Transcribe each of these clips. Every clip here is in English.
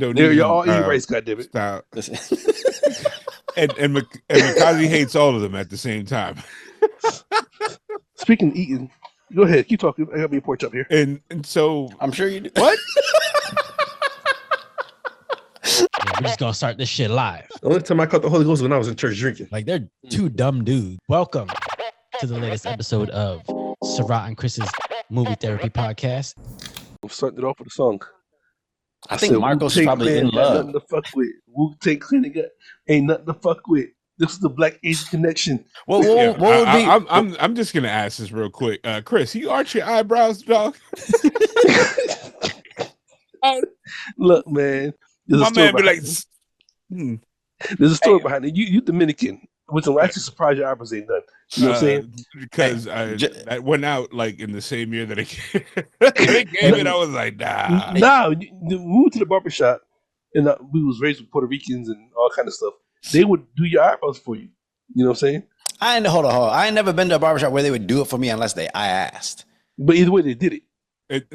You're all eating rice, goddammit. Style. and Mikazi hates all of them at the same time. Speaking of eating, go ahead, keep talking. I got me a porch up here. And so I'm sure you do. What? We're just gonna start this shit live. The only time I caught the Holy Ghost was when I was in church drinking. Like they're two dumb dudes. Welcome to the latest episode of Sarat and Chris's Movie Therapy Podcast. I'm starting it off with a song. I think Marcos is probably in love. Nothing to fuck with. Wu-Tang Clan ain't nothing to fuck with. This is the Black Asian connection. What would be? I'm just gonna ask this real quick, Chris. You arch your eyebrows, dog. Look, man. My man be like, there's a story behind it. You Dominican, which will actually surprise your eyebrows ain't done. You know what I'm saying? Because that went out like in the same year that they gave it. I was like, nah. Nah, we moved to the barbershop, and we was raised with Puerto Ricans and all kind of stuff. They would do your eyebrows for you. You know what I'm saying? Hold on. I ain't never been to a barbershop where they would do it for me unless I asked. But either way, they did it.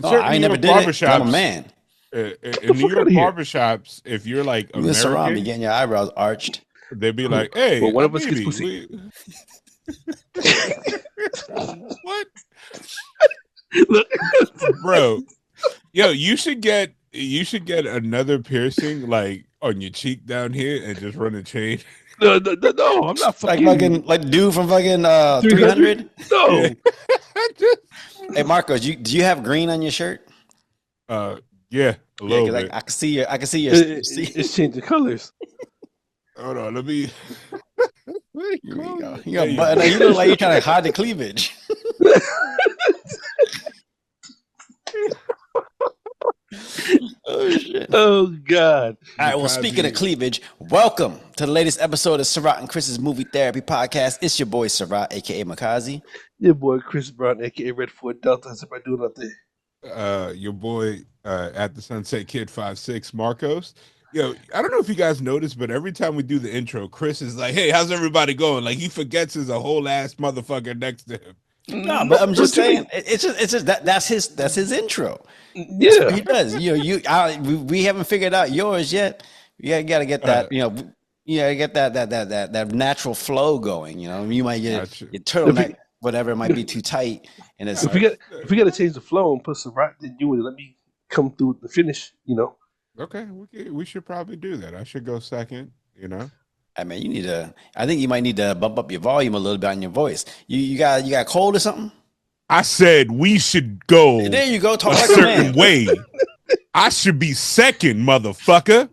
I ain't never did it. I'm a man. In New York barbershops, if you're like you and Sarat be getting your eyebrows arched, they'd be like, "Hey, well, one of us gets pussy." What, bro? Yo, you should get another piercing like on your cheek down here and just run a chain. No, I'm not fucking like dude from fucking 300. No. Hey, Marcos, do you have green on your shirt? Yeah, a little bit. I can see your. It's changing colors. Hold on, let me. You look like you're trying to hide the cleavage. Oh shit! Oh god! All right. Well, speaking of cleavage, welcome to the latest episode of Sarat and Chris's Movie Therapy Podcast. It's your boy Sarat, aka Makazi. Your boy Chris Brown, aka Red Ford Delta. How's everybody doing out there? Your boy at the Sunset Kid 5'6", Marcos. Yo, I don't know if you guys noticed, but every time we do the intro, Chris is like, "Hey, how's everybody going?" Like he forgets there's a whole ass motherfucker next to him. No, but I'm just saying, it's just that's his intro. Yeah, he does. We haven't figured out yours yet. You gotta get that. Get that natural flow going. You know, you might get your turtleneck. Whatever, it might be too tight, and it's if we got to change the flow and put some rock, then you would let me come through the finish. You know. Okay, we should probably do that. I should go second. You know. I mean, I think you might need to bump up your volume a little bit on your voice. You got cold or something? I said we should go. There you go. Talk a like certain way. I should be second, motherfucker.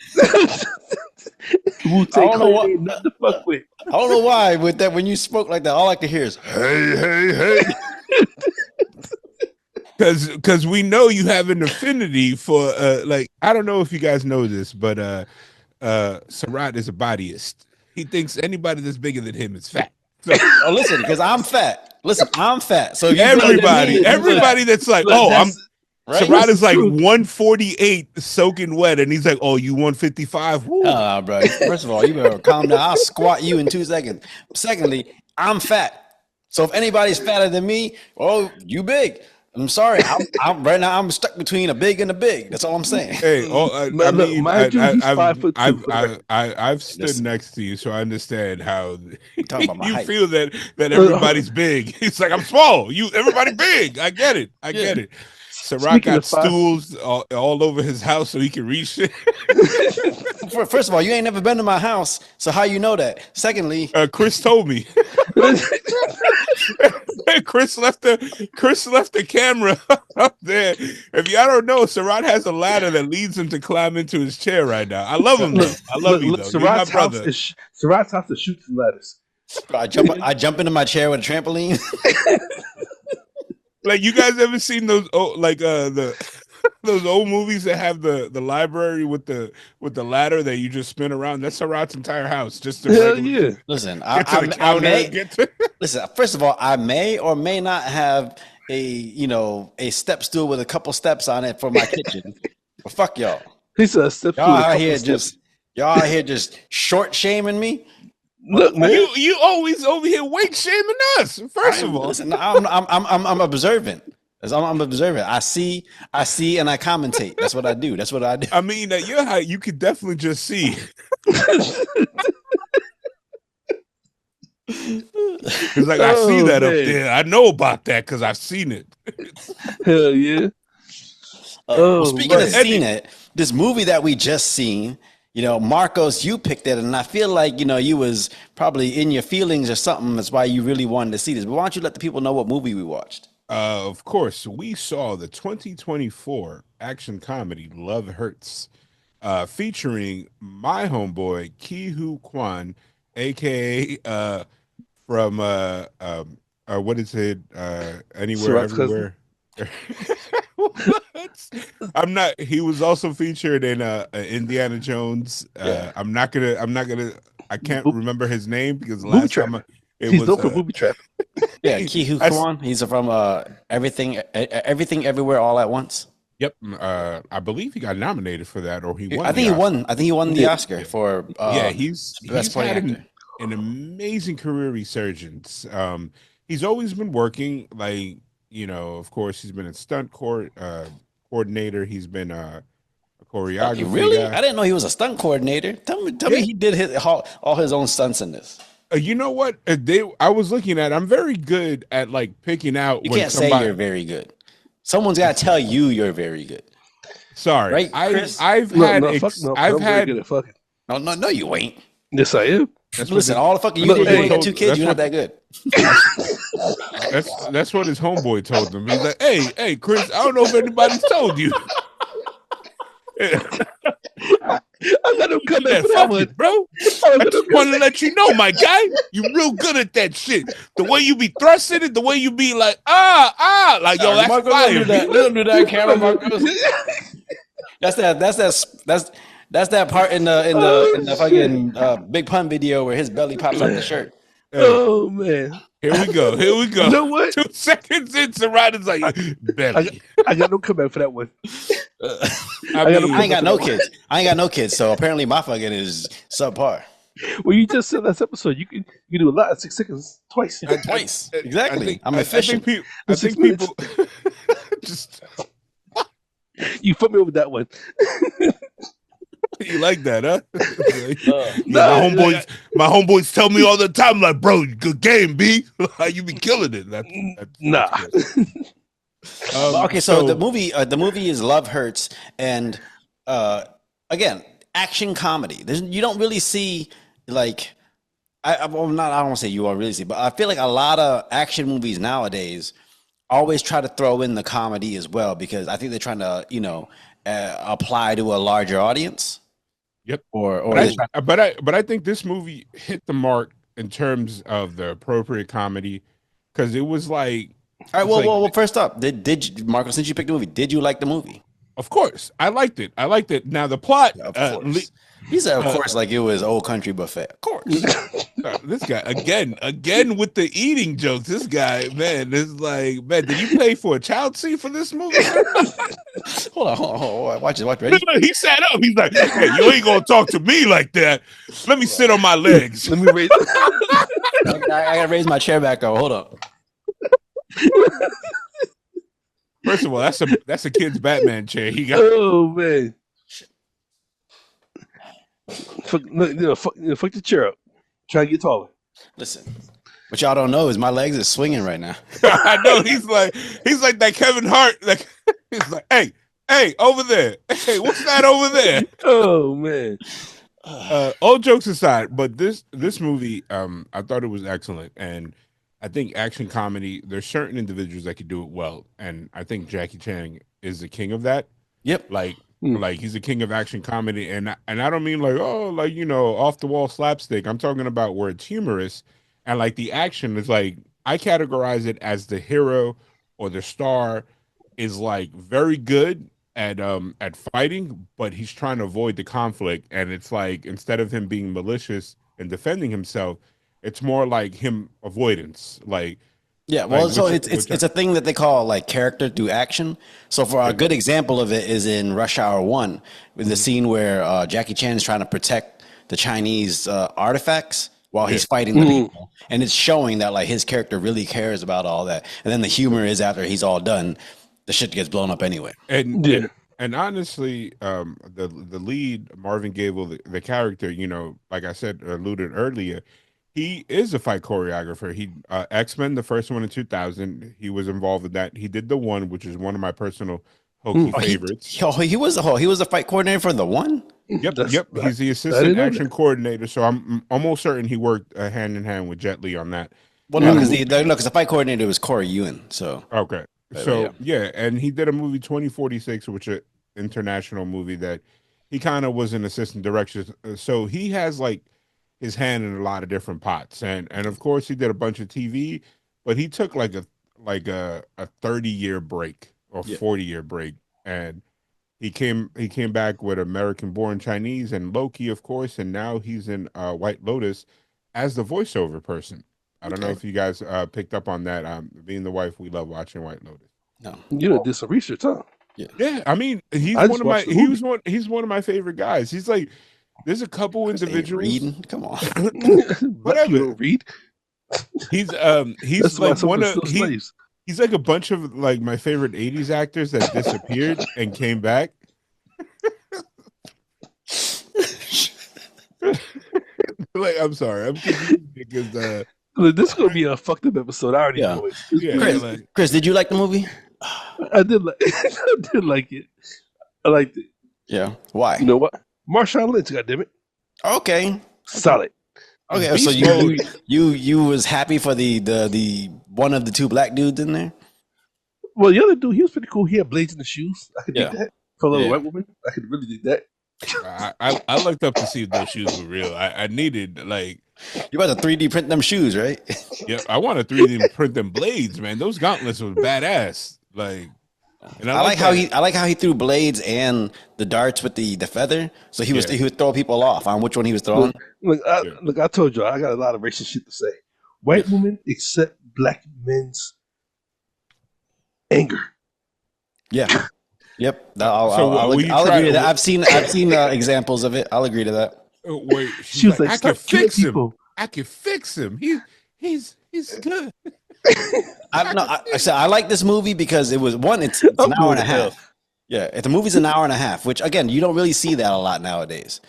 I don't know what. Nothing to fuck with. I don't know why with that when you spoke like that, all I could hear is hey. Because we know you have an affinity for like I don't know if you guys know this, but Sarat is a bodyist. He thinks anybody that's bigger than him is fat. So, listen, because I'm fat. Listen, I'm fat. So everybody that's like, I'm. Right? Sarat is like 148 soaking wet, and he's like, "Oh, you 155?" Bro. First of all, you better calm down. I'll squat you in 2 seconds. Secondly, I'm fat. So if anybody's fatter than me, oh, you big. I'm sorry. I'm right now. I'm stuck between a big and a big. That's all I'm saying. Hey, I've stood next to you, so I understand how you feel that everybody's big. It's like I'm small. Everybody big. I get it. I get it. Sarat got stools all over his house so he can reach it. First of all, you ain't never been to my house, so how you know that? Secondly, Chris told me. Chris left the camera up there. If y'all don't know, Sarat has a ladder that leads him to climb into his chair right now. I love him though. I love you though. Sarat's house is shooting ladders. I jump into my chair with a trampoline. Like you guys ever seen those those old movies that have the library with the ladder that you just spin around? That's Sarat's entire house. Just to yeah. Listen, listen. First of all, I may or may not have a step stool with a couple steps on it for my kitchen. But fuck y'all. He's a step stool. Y'all out here just short shaming me. Look, man, you always over here weight shaming us. First of all, listen, I'm observant. I'm observing. I see, and I commentate. That's what I do. I mean, at your height, you could definitely just see. It's like, I see that up there. I know about that because I've seen it. Hell yeah. Speaking of seeing it, this movie that we just seen, Marcos, you picked it, and I feel like, you was probably in your feelings or something. That's why you really wanted to see this. But why don't you let the people know what movie we watched? Of course, we saw the 2024 action comedy Love Hurts, featuring my homeboy QUAN, aka from what is it? Anywhere, everywhere. I'm not. He was also featured in Indiana Jones. I'm not gonna. I can't remember his name because last time he's known for Booby Trap. Yeah, Kwan. He's from Everything Everywhere All at Once. Yep. I believe he got nominated for that, or he won. I think he won the Oscar for. He's had an amazing career resurgence. He's always been working, like, of course, he's been a stunt coordinator. He's been a choreographer. Really? Guy. I didn't know he was a stunt coordinator. Tell me he did all his own stunts in this. You know what? I was looking at. I'm very good at like picking out. You can't say you're very good. Someone's got to tell you you're very good. Sorry, right, Chris? I've had. No, you ain't. Yes, I am. Listen, all the fucking you did. You got 2 kids. You're not that good. That's what his homeboy told him. He's like, "Hey, Chris, I don't know if anybody's told you." I'm gonna come back for that one, bro. I just want to let you know, my guy, you real good at that shit. The way you be thrusting it, the way you be like, like yo, that's Marcos, fire. Don't do that, camera, Marcos. That's that part in the fucking Big Pun video where his belly pops out the shirt. Oh man. Here we go. You know what? 2 seconds in, Sarada's like, belly. I got no comeback for that one. I ain't got no kids, so apparently my fucking is subpar. Well, you just said last episode you can do a lot in 6 seconds twice. Twice, exactly. I'm efficient. I think people just you put me over that one. You like that, huh? My homeboys tell me all the time, like, bro, good game, B. You be killing it. That's nah. Okay, so the movie is Love Hurts, and again, action comedy. You don't really see like I don't want to say you all really see, but I feel like a lot of action movies nowadays always try to throw in the comedy as well because I think they're trying to apply to a larger audience. Yep. But I think this movie hit the mark in terms of the appropriate comedy because it was like. All right. Well. First up, did you, Marco? Since you picked the movie, did you like the movie? Of course, I liked it. Now the plot. Of course. He said, "Of course," like it was Old Country Buffet. Of course. This guy again with the eating jokes. This guy, man, is like, man, did you pay for a child seat for this movie? Hold on. Watch it. Ready? He sat up. He's like, "Hey, you ain't gonna talk to me like that. Let me sit on my legs. Let me raise. I gotta raise my chair back up. Hold up." First of all, that's a kid's Batman chair. He got. Oh man. Fuck the chair up. Try to get taller. Listen, what y'all don't know is my legs is swinging right now. I know he's like that Kevin Hart. Like he's like, hey, over there. Hey, what's that over there? Oh man. All jokes aside, but this movie, I thought it was excellent, and I think action comedy. There's certain individuals that could do it well, and I think Jackie Chan is the king of that. Yep. Like he's the king of action comedy, and I don't mean like off the wall slapstick. I'm talking about where it's humorous, and like the action is like I categorize it as the hero or the star is like very good at fighting, but he's trying to avoid the conflict, and it's like instead of him being malicious and defending himself, it's more like him avoidance, like. Yeah, well, so it's a thing that they call like character through action. So for a good example of it is in Rush Hour 1, with the scene where Jackie Chan is trying to protect the Chinese artifacts while he's fighting the people, and it's showing that like his character really cares about all that. And then the humor is after he's all done, the shit gets blown up anyway. And honestly, the lead Marvin Gable, the character, you know, like I said, alluded earlier, he is a fight choreographer. He X-Men, the first one in 2000, he was involved with that. He did the one, which is one of my personal hokey favorites. He was a fight coordinator for the one. Yep. He's the assistant action coordinator. So I'm almost certain he worked hand in hand with Jet Li on that. Well, no, because the fight coordinator was Corey Ewan. So okay. So yeah, and he did a movie 2046, which is an international movie that he kind of was an assistant director. So he has like his hand in a lot of different pots, and of course he did a bunch of TV, but he took like a 30-year break or 40-year break, and he came back with American Born Chinese and Loki, of course, and now he's in White Lotus as the voiceover person. I don't know if you guys picked up on that. Being the wife, we love watching White Lotus. No, you did some research, huh? Yeah. I mean, he's one of my favorite guys. He's like, there's a couple individuals. Reading? Come on, whatever. You don't read. He's like one of he's like a bunch of like my favorite '80s actors that disappeared and came back. Like, I'm sorry, I'm confused because this is gonna be a fucked up episode. I already know it. Chris, did you like the movie? I did like it. I liked it. Yeah. Why? You know what? Marshawn Lynch, goddammit. Okay. Solid. Okay, so you was happy for the one of the two black dudes in there? Well, the other dude, he was pretty cool. He had blades in the shoes. I could dig that. For a little white woman, I could really dig that. I looked up to see if those shoes were real. I needed like you about to 3D print them shoes, right? Yeah, I want to 3D print them blades, man. Those gauntlets were badass. Like, and I like how he threw blades and the darts with the feather. So he would throw people off on which one he was throwing. Look, I told you I got a lot of racist shit to say. White women accept black men's anger. Yeah. Yep. I'll agree to that. I've seen examples of it. I'll agree to that. Wait, she was like, I can fix him. I can fix him. He's good. I don't know. I said I like this movie because it was it's an hour and a half. Yeah, the movie's an hour and a half, which again you don't really see that a lot nowadays.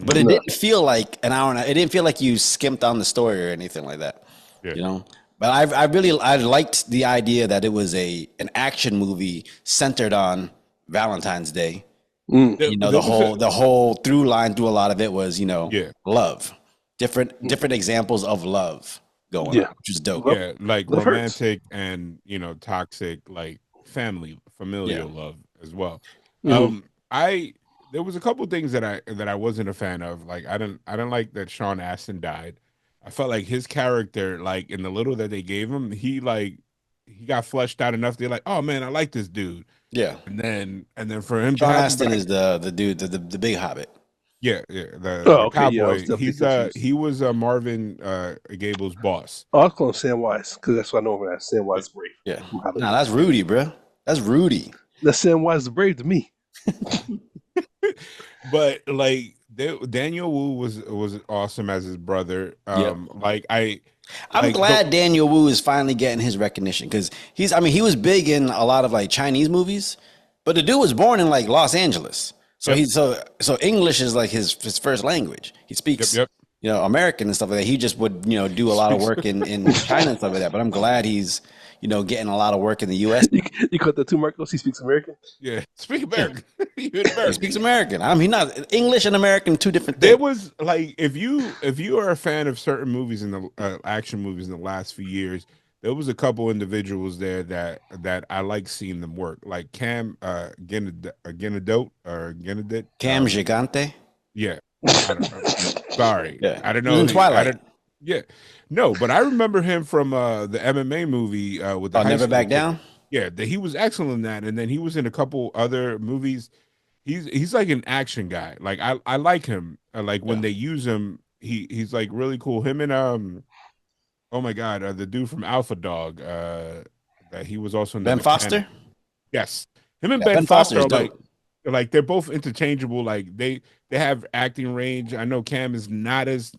But it didn't feel like an hour and it didn't feel like you skimped on the story or anything like that. Yeah. You know. But I liked the idea that it was an action movie centered on Valentine's Day. You know, the whole through line through a lot of it was, you know, love. Different examples of love going on, which is dope. Yeah, like romantic and, you know, toxic, like familial love as well. There was a couple things that I wasn't a fan of. Like I didn't like that Sean Astin died. I felt like his character, like in the little that they gave him, he got fleshed out enough. They're like, oh man, I like this dude. Yeah. And then for him, Sean Astin is the dude, the big hobbit. Yeah, the cowboy. He was Marvin Gable's boss. Oh, I call him Samwise because that's what I know him as. Samwise the Brave. Yeah. No, that's Rudy, bro. That's Rudy. That's Samwise the Brave to me. But like Daniel Wu was awesome as his brother. Like I'm glad Daniel Wu is finally getting his recognition because he was big in a lot of like Chinese movies, but the dude was born in like Los Angeles. So so English is like his first language. He speaks you know, American and stuff like that. He just would, you know, do a lot of work in China and stuff like that. But I'm glad he's, you know, getting a lot of work in the U.S. You cut the two, Marcos? He speaks American? Yeah, speak American. He speaks American. I mean, not English and American, two different things. There was like, if you are a fan of certain movies in the action movies in the last few years, there was a couple individuals there that I like seeing them work, like Cam Gennadot. Cam Gigante. Yeah, I don't know. Sorry, I don't know. In Twilight. No, but I remember him from the MMA movie with the Never Back Down. Yeah, he was excellent in that, and then he was in a couple other movies. He's like an action guy. Like I like him. Like when they use him, he's like really cool. Him and oh my god, the dude from Alpha Dog. That he was also in Ben Foster. Yes, him and Ben Foster are like they're both interchangeable. Like they have acting range. I know Cam is not as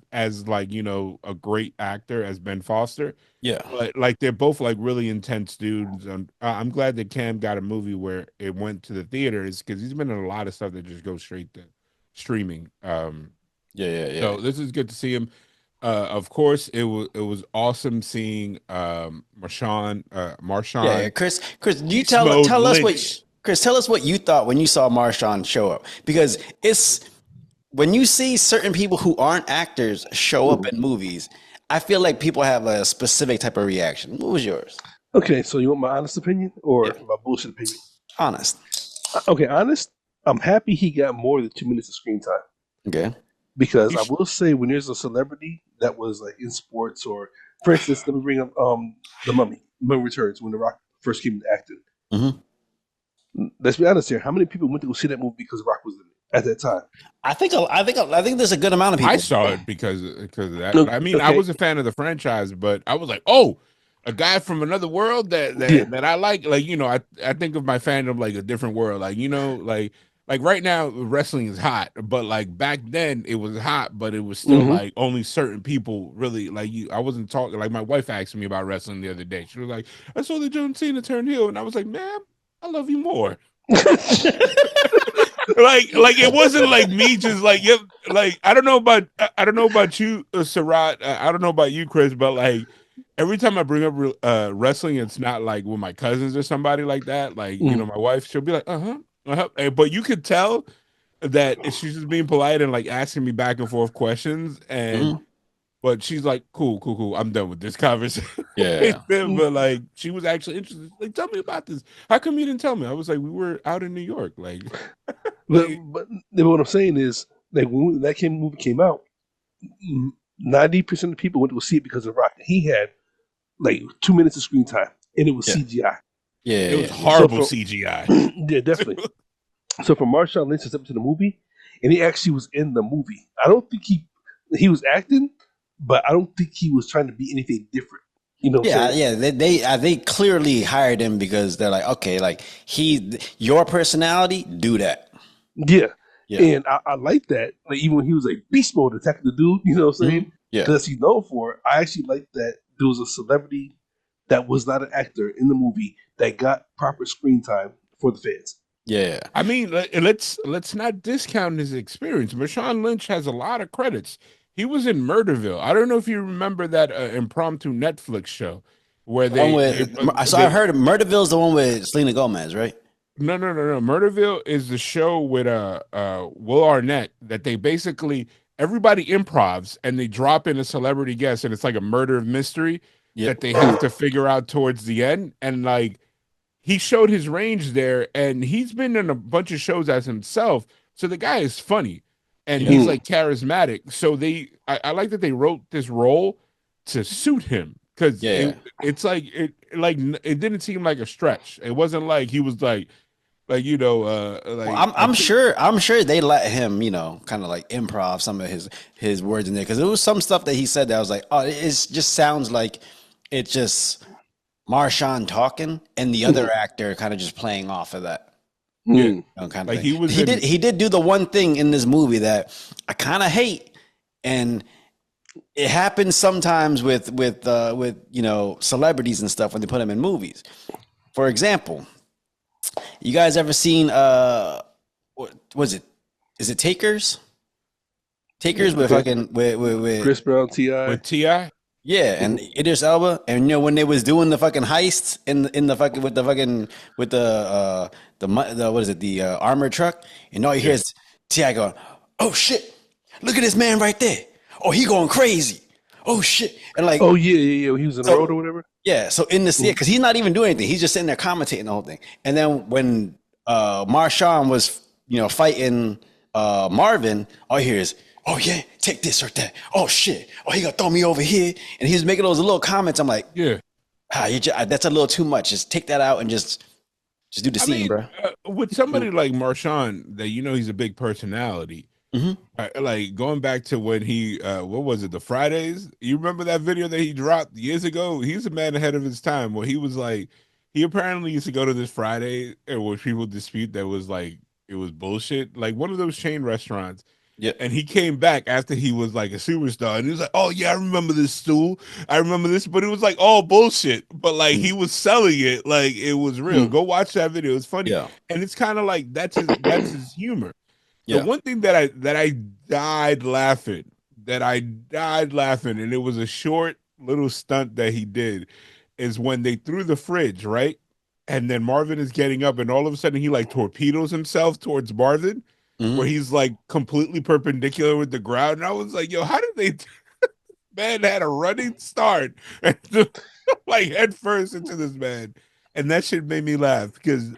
like, you know, a great actor as Ben Foster. Yeah. But like they're both like really intense dudes. And I'm glad that Cam got a movie where it went to the theaters because he's been in a lot of stuff that just goes straight to streaming. Yeah. So this is good to see him. Of course, it was awesome seeing Marshawn. Yeah, Chris, you tell us what Chris, tell us what you thought when you saw Marshawn show up, because it's when you see certain people who aren't actors show up in movies, I feel like people have a specific type of reaction. What was yours? Okay, so you want my honest opinion or my bullshit opinion? Honest. Okay, honest. I'm happy he got more than 2 minutes of screen time. Okay. Because I will say, when there's a celebrity that was like in sports, or for instance, let me bring up the Mummy Returns, when The Rock first came into acting. Mm-hmm. Let's be honest here. How many people went to go see that movie because The Rock was in it at that time? I think there's a good amount of people. I saw it because of that. I mean, I was a fan of the franchise, but I was like, oh, a guy from another world that I like, you know, I think of my fandom like a different world, like, you know, like right now wrestling is hot, but like back then it was hot, but it was still like only certain people really like you. I wasn't talking, like my wife asked me about wrestling the other day. She was like, I saw the John Cena turn heel, and I was like, ma'am, I love you more. like it wasn't like me just like, yep, like I don't know about you, Sarat. I don't know about you, Chris, but like every time I bring up wrestling, it's not like with my cousins or somebody like that. Like, you know, my wife, she'll be like, but you could tell that she's just being polite and like asking me back and forth questions, and but she's like, cool, I'm done with this conversation. Yeah. But like she was actually interested. Like, tell me about this. How come you didn't tell me? I was like, we were out in New York. Like, but what I'm saying is, like, when that movie came out, 90% of the people went to go see it because of Rock. He had like 2 minutes of screen time, and it was CGI. Yeah, it was horrible CGI. Yeah, definitely. So for Marshawn Lynch to step into the movie, and he actually was in the movie. I don't think he was acting, but I don't think he was trying to be anything different. You know? They clearly hired him because they're like, okay, like your personality, do that. Yeah. And I like that. Like, even when he was like beast mode attacking the dude, you know what I'm saying? Yeah. That's he's known for. I actually like that there was a celebrity that was not an actor in the movie that got proper screen time for the fans. Yeah. I mean, let's not discount his experience. Marshawn Lynch has a lot of credits. He was in Murderville. I don't know if you remember that impromptu Netflix show where I heard Murderville's the one with Selena Gomez, right? No. Murderville is the show with Will Arnett that they basically everybody improvs and they drop in a celebrity guest, and it's like a murder mystery that they have to figure out towards the end. And like he showed his range there, and he's been in a bunch of shows as himself. So the guy is funny and he's like charismatic. So I like that they wrote this role to suit him, because it's like it didn't seem like a stretch. It wasn't like he was like you know, like I'm sure they let him, you know, kind of like improv some of his words in there, because there was some stuff that he said that I was like, oh, it just sounds like it's just Marshawn talking and the other actor kind of just playing off of that. Yeah, you know, kind of like thing. He did do the one thing in this movie that I kind of hate, and it happens sometimes with you know, celebrities and stuff when they put them in movies. For example, you guys ever seen what was it? Is it Takers? Takers with fucking with Chris Brown, T.I. with T.I. Yeah, and Idris Elba, and you know when they was doing the fucking heists in the fucking with the what is it, the armored truck, and all you hear is T.I. going, "Oh shit, look at this man right there. Oh, he going crazy. Oh shit," and like, oh yeah, he was in the road or whatever. Yeah, so in the scene, because he's not even doing anything, he's just sitting there commentating the whole thing. And then when Marshawn was, you know, fighting Marvin, all you hear is, "Oh yeah, take this or that. Oh shit. Oh, he gonna throw me over here." And he's making those little comments. I'm like, that's a little too much. Just take that out and just do the scene, bro. With somebody like Marshawn, that you know he's a big personality. Like going back to when he what was it, the Fridays? You remember that video that he dropped years ago? He's a man ahead of his time. Where he was like, he apparently used to go to this Friday, and where people dispute that was like it was bullshit. Like one of those chain restaurants. Yeah. And he came back after he was like a superstar, and he was like, "Oh yeah, I remember this stool. I remember this," but it was like all bullshit. But like he was selling it like it was real. Go watch that video; it's funny, and it's kind of like that's his humor. The one thing that I died laughing, and it was a short little stunt that he did, is when they threw the fridge, right? And then Marvin is getting up, and all of a sudden he like torpedoes himself towards Marvin, where he's like completely perpendicular with the ground. And I was like, yo, how did they man had a running start and like head first into this man? And that shit made me laugh because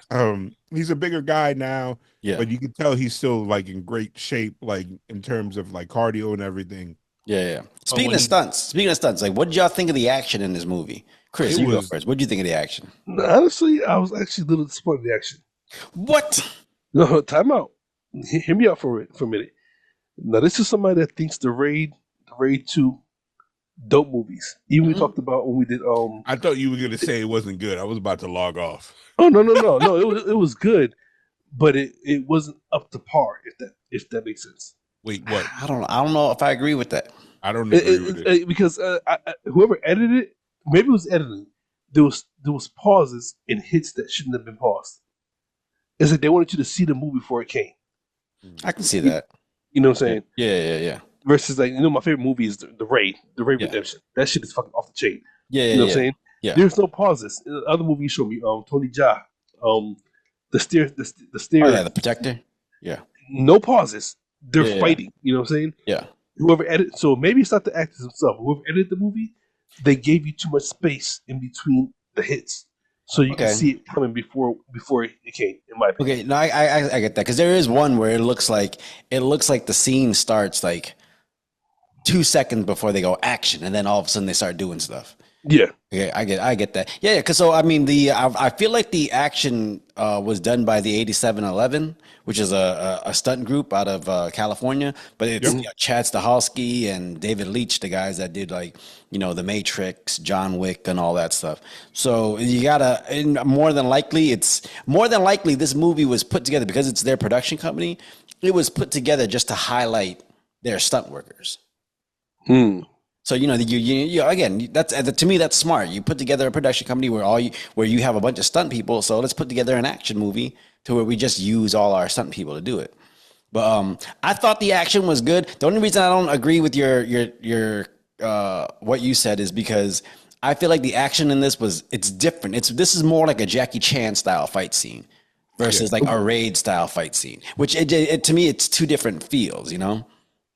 he's a bigger guy now, but you can tell he's still like in great shape, like in terms of like cardio and everything. Yeah. Speaking of stunts, like what did y'all think of the action in this movie? Chris, you go first. What did you think of the action? Honestly, I was actually a little disappointed in the action. What? No, time out. Hear me out for a minute. Now, this is somebody that thinks the Raid 2 dope movies. Even we talked about when we did. I thought you were gonna say it wasn't good. I was about to log off. Oh no! It was good, but it wasn't up to par. If that makes sense. Wait, what? I don't know if I agree with that. I don't agree with it because whoever edited it, maybe it was editing. There was pauses and hits that shouldn't have been paused. It's like they wanted you to see the movie before it came. I can see that. You know what I'm saying? Yeah. Versus like my favorite movie is the Raid Redemption. That shit is fucking off the chain. Yeah, you know what I'm saying? Yeah. There's no pauses. In the other movie you showed me, Tony Jaa, the steer. Oh yeah, the Protector. Yeah. No pauses. They're fighting. You know what I'm saying? Yeah. Whoever edited, so maybe it's not the actors themselves. Whoever edited the movie, they gave you too much space in between the hits, so you can see it coming before it came. In my opinion. Okay, no, I get that because there is one where it looks like the scene starts like 2 seconds before they go action, and then all of a sudden they start doing stuff. Yeah. Okay, I get that. Yeah. Because so I mean, I feel like the action was done by the 8711, which is a stunt group out of California. But it's Chad Stahelski and David Leitch, the guys that did like The Matrix, John Wick, and all that stuff. So you gotta, and more than likely this movie was put together because it's their production company. It was put together just to highlight their stunt workers. So you again, that's to me that's smart. You put together a production company where you have a bunch of stunt people. So let's put together an action movie to where we just use all our stunt people to do it. But I thought the action was good. The only reason I don't agree with your what you said is because I feel like the action in this it's different. This is more like a Jackie Chan style fight scene versus like a Raid style fight scene, which it to me it's two different feels.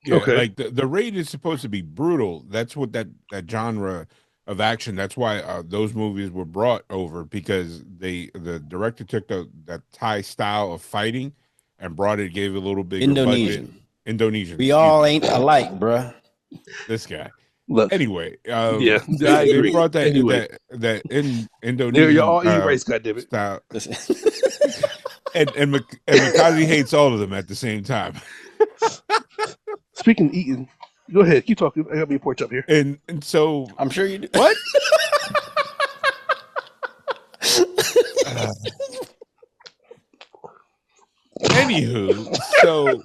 Yeah, like the Raid is supposed to be brutal. That's what that genre of action. That's why those movies were brought over because the director took that Thai style of fighting and gave it a little bigger Indonesian. budget. Indonesian. We all ain't alike, bruh. This guy. Look, anyway, they brought that that in Indonesian. You're all eating rice, goddammit. Style. and Mikazi hates all of them at the same time. Speaking of eating, go ahead, keep talking. I got me a porch up here, and so I'm sure you do. What? Anywho, so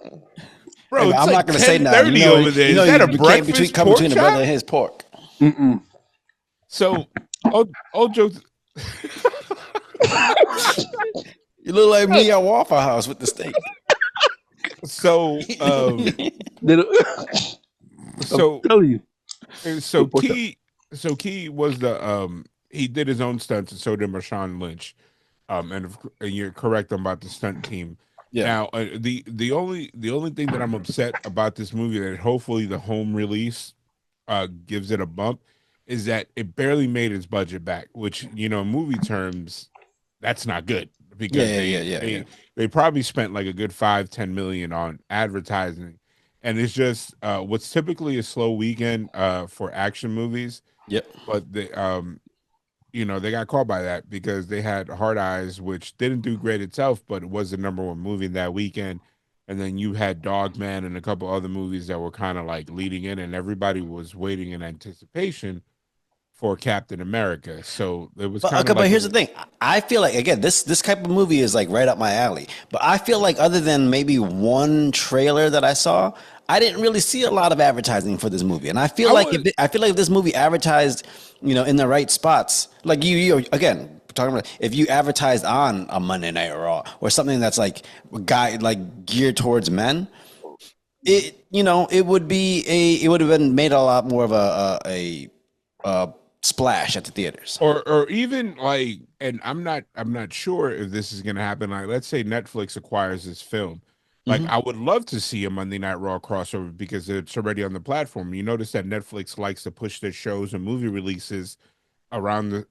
bro, I'm not gonna say nothing. Over there. Is that a breakfast come between the brother and his pork? So, all jokes. You look like me at Waffle House with the steak. So, so tell you. So Key was the he did his own stunts, and so did Marshawn Lynch. And you're correct about the stunt team. Yeah. Now, the only thing that I'm upset about this movie that hopefully the home release gives it a bump is that it barely made its budget back, which in movie terms, that's not good because they probably spent like a good $5-10 million on advertising, and it's just what's typically a slow weekend for action movies. Yep. But they they got caught by that because they had Hard Eyes, which didn't do great itself, but it was the #1 movie that weekend. And then you had Dogman and a couple other movies that were kind of like leading in, and everybody was waiting in anticipation for Captain America. So it was But, kind okay, of like but here's the thing. I feel like, again, this type of movie is like right up my alley. But I feel like other than maybe one trailer that I saw, I didn't really see a lot of advertising for this movie. And I feel like if this movie advertised, in the right spots, like you again, talking about if you advertised on a Monday Night Raw or something that's like geared towards men, it would have been made a lot more of a splash at the theaters, or even like, and I'm not sure if this is gonna happen. Like, let's say Netflix acquires this film. Like, I would love to see a Monday Night Raw crossover because it's already on the platform. You notice that Netflix likes to push their shows and movie releases around the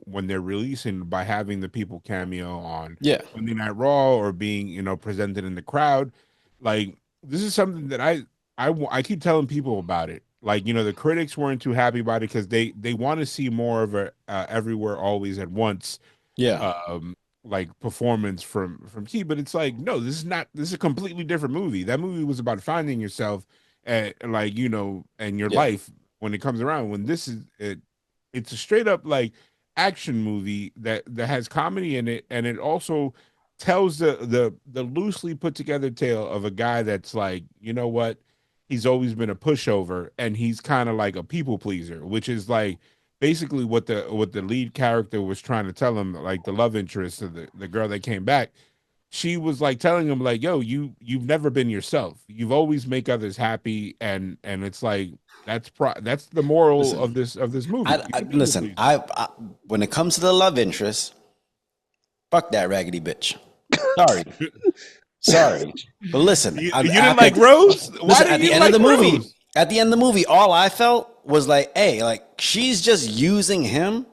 when they're releasing by having the people cameo on Monday Night Raw or being presented in the crowd. Like, this is something that I keep telling people about it. Like, the critics weren't too happy about it because they want to see more of a everywhere always at once like performance from Key. But it's like, no, this is a completely different movie. That movie was about finding yourself and and your life when it comes around. When this is it's a straight up like action movie that has comedy in it, and it also tells the loosely put together tale of a guy that's like, what, he's always been a pushover and he's kind of like a people pleaser, which is like basically what the lead character was trying to tell him. Like, the love interest of the girl that came back, she was like telling him like, yo, you've never been yourself, you've always make others happy, and it's like that's the moral of this movie. Listen, when it comes to the love interest, fuck that raggedy bitch. Sorry, but listen, you didn't like Rose. Why at the end of the movie? At the end of the movie, all I felt was like, hey, like, she's just using him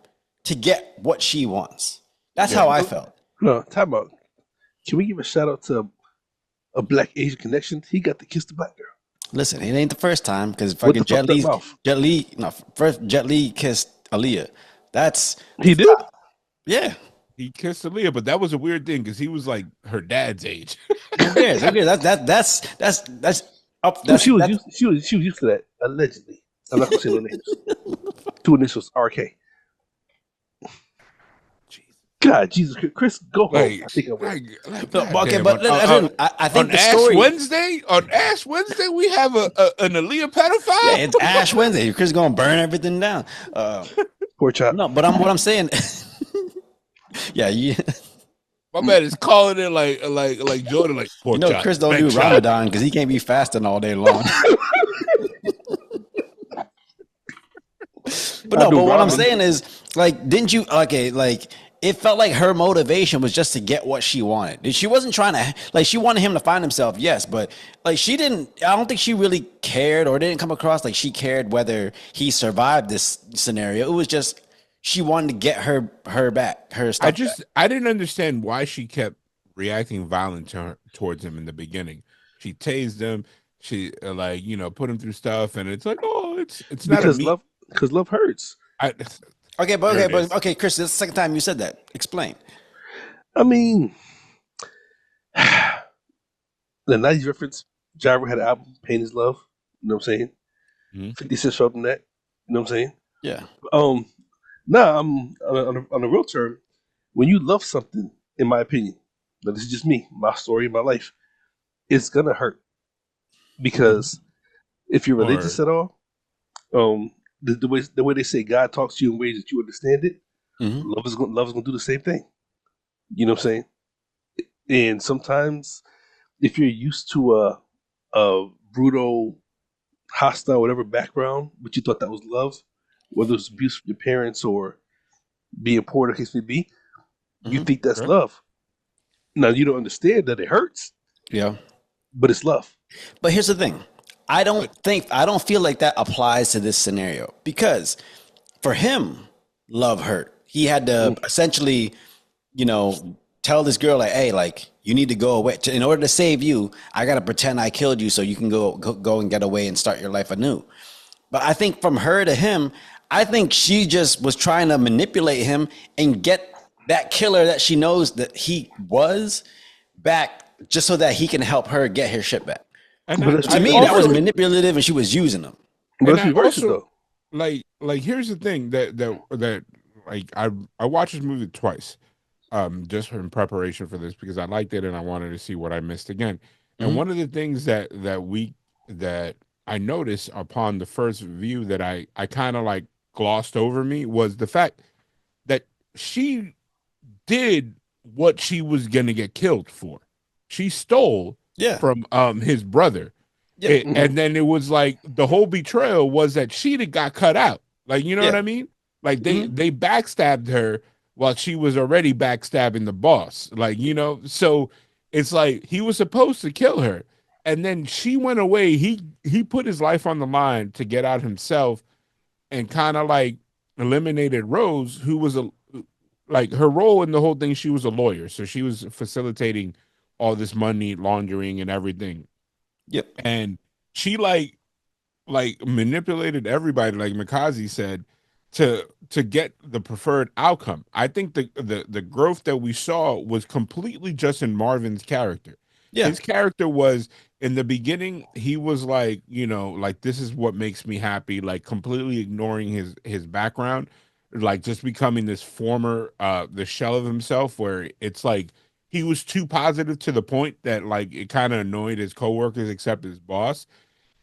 to get what she wants. That's how I felt. No, time out. Can we give a shout out to a Black Asian connection? He got to kiss the black girl. Listen, it ain't the first time because fucking Jet Li kissed Aaliyah. He did. Yeah. He kissed Aaliyah, but that was a weird thing because he was like her dad's age. Who cares? That's up. She was used to that, allegedly. I'm not gonna say no names. 2 initials, RK. God, Jesus, Chris, go home. I think I will. I think on Ash Wednesday we have an Aaliyah pedophile. Yeah, it's Ash Wednesday. Chris is gonna burn everything down. Poor child. No, but what I'm saying. Yeah. My man is calling it like Jordan, like, poor child. Chris don't do Ramadan because he can't be fasting all day long. But what I'm saying is, like, didn't you? Okay, like, it felt like her motivation was just to get what she wanted. She wasn't trying to, like, she wanted him to find himself, yes, but like, I don't think she really cared, or didn't come across like she cared whether he survived this scenario. It was just, she wanted to get her back, her stuff. I didn't understand why she kept reacting violent towards him in the beginning. She tased him. She put him through stuff, and it's like, oh, it's not because love hurts. Okay, Chris, this is the second time you said that. Explain. I mean, the 90s reference. Gyro had an album, "Pain Is Love." You know what I'm saying? Mm-hmm. 50 Cent showed him that. You know what I'm saying? Yeah. I'm on a real term. When you love something, in my opinion, but this is just me, my story, my life, it's gonna hurt because if you're religious at all, the way they say God talks to you in ways that you understand it, love is gonna do the same thing. You know what I'm saying? And sometimes, if you're used to a brutal, hostile, whatever background, but you thought that was love, whether it's abuse from your parents or being poor, the case may be, you think that's love. Now, you don't understand that it hurts. Yeah. But it's love. But here's the thing. I don't feel like that applies to this scenario because for him, love hurt. He had to essentially, tell this girl, like, hey, like, you need to go away. In order to save you, I got to pretend I killed you so you can go and get away and start your life anew. But I think from her to him, I think she just was trying to manipulate him and get that killer that she knows that he was back just so that he can help her get her shit back. To me, that was manipulative and she was using him. But let's reverse it, though. like here's the thing that like I watched this movie twice, just in preparation for this because I liked it and I wanted to see what I missed again. And one of the things that I noticed upon the first view that I kind of like glossed over me was the fact that she did what she was gonna get killed for. She stole from his brother. And then it was like the whole betrayal was that she'd have got cut out. Like, you know what I mean? Like they backstabbed her while she was already backstabbing the boss. Like, you know, so it's like he was supposed to kill her. And then she went away. He put his life on the line to get out himself and kind of like eliminated Rose, who was a like her role in the whole thing, she was a lawyer. So she was facilitating all this money laundering and everything. Yep. And she like manipulated everybody, like Mikazi said, to get the preferred outcome. I think the growth that we saw was completely just in Marvin's character. Yeah. His character was in the beginning, he was like, you know, like this is what makes me happy, like completely ignoring his background, like just becoming this former the shell of himself where it's like he was too positive to the point that like it kind of annoyed his coworkers except his boss.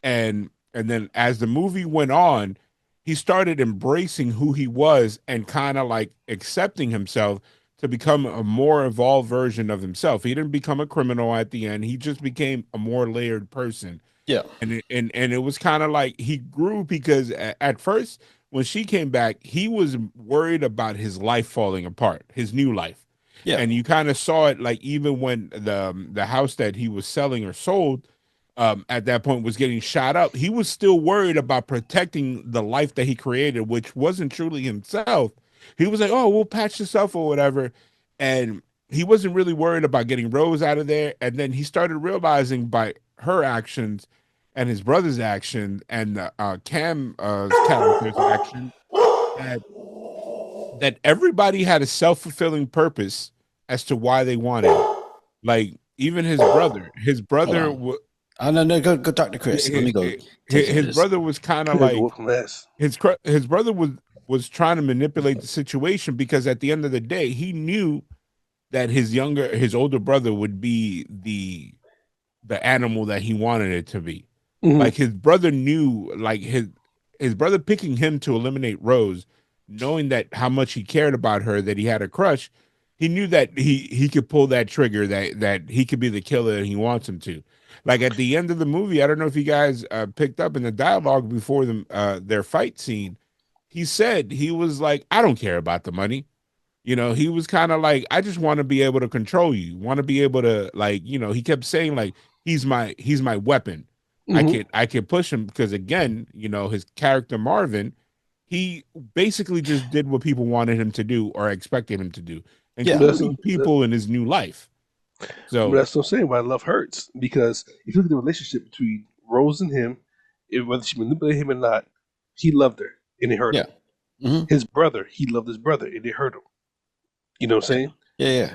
And then as the movie went on, he started embracing who he was and kind of like accepting himself to become a more evolved version of himself. He didn't become a criminal at the end. He just became a more layered person. Yeah. And it was kind of like he grew because at first when she came back, he was worried about his life falling apart, his new life. Yeah. And you kind of saw it like even when the house that he was selling or sold at that point was getting shot up, he was still worried about protecting the life that he created, which wasn't truly himself. He was like, oh, we'll patch this up or whatever. And he wasn't really worried about getting Rose out of there. And then he started realizing by her actions and his brother's action and Cam's character's action that everybody had a self-fulfilling purpose as to why they wanted it. Like even his brother no, go talk to Chris. Let me go. His brother was kind of like his brother was trying to manipulate the situation because at the end of the day, he knew that his older brother would be the animal that he wanted it to be. Mm-hmm. Like his brother knew, like his brother picking him to eliminate Rose, knowing that how much he cared about her, that he had a crush. He knew that he could pull that trigger, that he could be the killer that he wants him to. Like at the end of the movie, I don't know if you guys picked up in the dialogue before their fight scene. He said he was like, I don't care about the money. You know, he was kind of like, I just want to be able to control you. Want to be able to like, you know, he kept saying like, he's my weapon. Mm-hmm. I can push him because again, you know, his character Marvin, he basically just did what people wanted him to do or expected him to do, including people in his new life. So that's what I'm saying. Why love hurts, because if you look at the relationship between Rose and him, whether she manipulated him or not, he loved her and it hurt him. Mm-hmm. His brother, he loved his brother and it hurt him. You know what I'm saying? Yeah.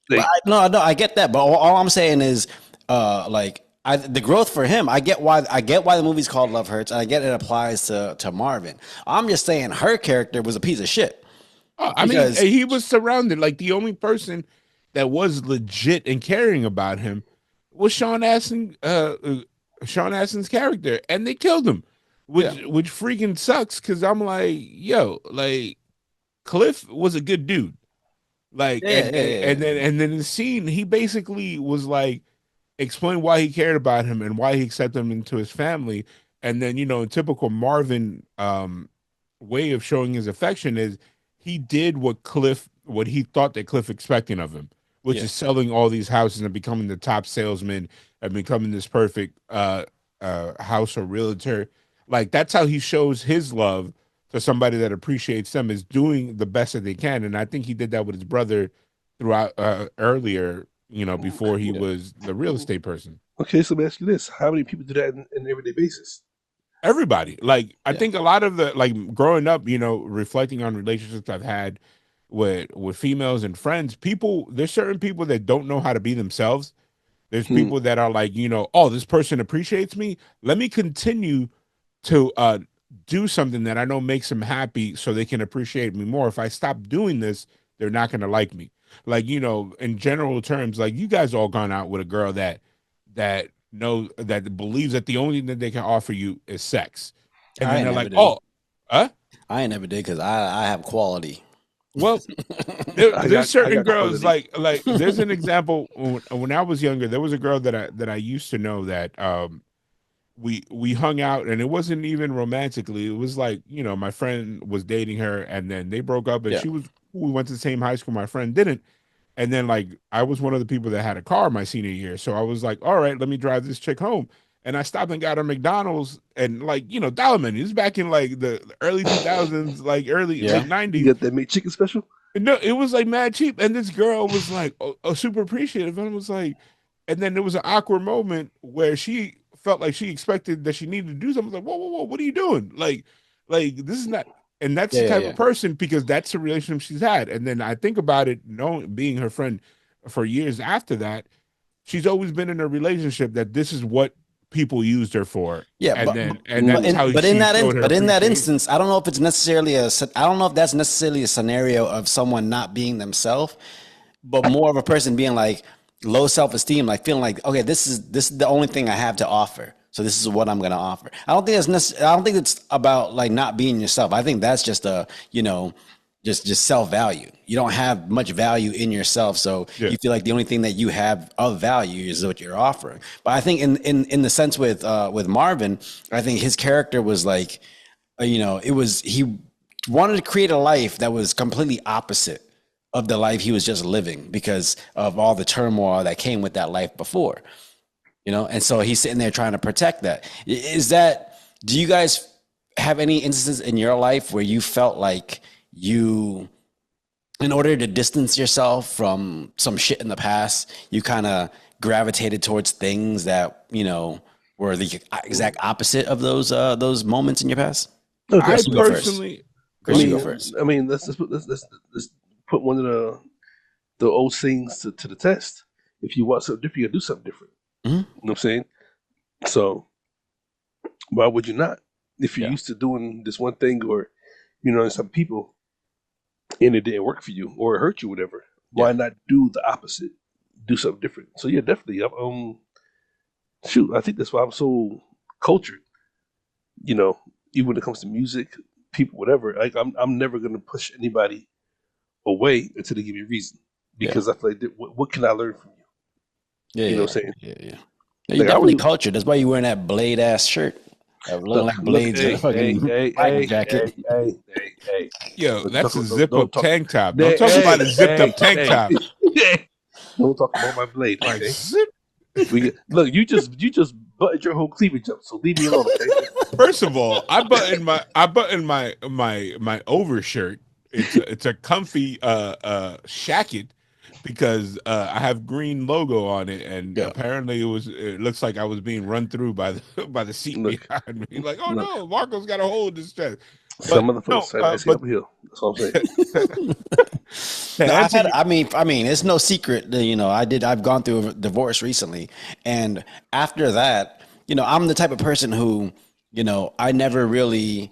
Like, no, I get that, but all I'm saying is, the growth for him. I get why the movie's called Love Hurts, and I get it applies to Marvin. I'm just saying her character was a piece of shit. I mean, he was surrounded. Like the only person that was legit and caring about him was Sean Astin's character, and they killed him, which freaking sucks. Because I'm like, yo, like Cliff was a good dude, like, and then in the scene, he basically was like explain why he cared about him and why he accepted him into his family, and then you know, in typical Marvin way of showing his affection is he did what he thought that Cliff expected of him, which is selling all these houses and becoming the top salesman and becoming this perfect house or realtor. Like that's how he shows his love to somebody that appreciates them, is doing the best that they can. And I think he did that with his brother throughout earlier, you know, before he was the real estate person. Okay, so let me ask you this: how many people do that on an everyday basis? Everybody. Like I think a lot of the like growing up, you know, reflecting on relationships I've had with females and friends, there's certain people that don't know how to be themselves. There's people that are like, you know, oh, this person appreciates me. Let me continue to do something that I know makes them happy so they can appreciate me more. If I stop doing this, they're not going to like me. Like, you know, in general terms, like you guys all gone out with a girl that knows, that believes that the only thing that they can offer you is sex. And then they're like, oh, huh? I ain't never did because I have quality. Well, there's certain girls like there's an example when I was younger. There was a girl that I used to know that we hung out, and it wasn't even romantically. It was like, you know, my friend was dating her, and then they broke up, and we went to the same high school. My friend didn't, and then like I was one of the people that had a car my senior year, so I was like, all right, let me drive this chick home. And I stopped and got her McDonald's, and like, you know, dollar menu. This is back in like the early 2000s, like late 90s. You got that McChicken special? No, it was like mad cheap. And this girl was like super appreciative. And it was like, and then there was an awkward moment where she felt like she expected that she needed to do something. Like, whoa, what are you doing? Like this is not, and that's the type of person, because that's the relationship she's had. And then I think about it, knowing, being her friend for years after that, she's always been in a relationship that this is what people used her for. Yeah, and that's how in that instance, I don't know if it's necessarily I don't know if that's necessarily a scenario of someone not being themselves, but more of a person being like low self-esteem, like feeling like, okay, this is the only thing I have to offer, so this is what I'm going to offer. I don't think it's about like not being yourself. I think that's just a, you know, just self-value. You don't have much value in yourself, so you feel like the only thing that you have of value is what you're offering. But I think in the sense with Marvin, I think his character was like, you know, he wanted to create a life that was completely opposite of the life he was just living because of all the turmoil that came with that life before, you know. And so he's sitting there trying to protect that. Do you guys have any instances in your life where you felt like you, in order to distance yourself from some shit in the past, you kind of gravitated towards things that, you know, were the exact opposite of those moments in your past? I personally, go first. I mean, let's put one of the old sayings to the test. If you want something different, you gotta do something different. Mm-hmm. You know what I'm saying? So why would you not? If you're used to doing this one thing, or, you know, some people, and it didn't work for you or it hurt you, whatever, why not do the opposite? Do something different. So yeah, definitely. I think that's why I'm so cultured. You know, even when it comes to music, people, whatever. Like I'm never gonna push anybody away until they give me a reason, because I feel like what can I learn from you? You know what I'm saying? Yeah. You're definitely cultured. That's why you're wearing that blade ass shirt. Looking like blades in a fucking jacket. Hey. Yo, that's a zip up tank top. Don't talk about a zipped up tank top. Don't talk about my blade. Like, okay? Look, you just buttoned your whole cleavage up, so leave me alone. Okay? First of all, I buttoned my overshirt. It's a comfy shacket, because I have green logo on it, and apparently it looks like I was being run through by the seat behind me. Like, oh no, Marco's got a hole in his chest. Some of the folks I see up here. That's what I'm saying. I mean, it's no secret that, you know, I've gone through a divorce recently, and after that, you know, I'm the type of person who, you know, I never really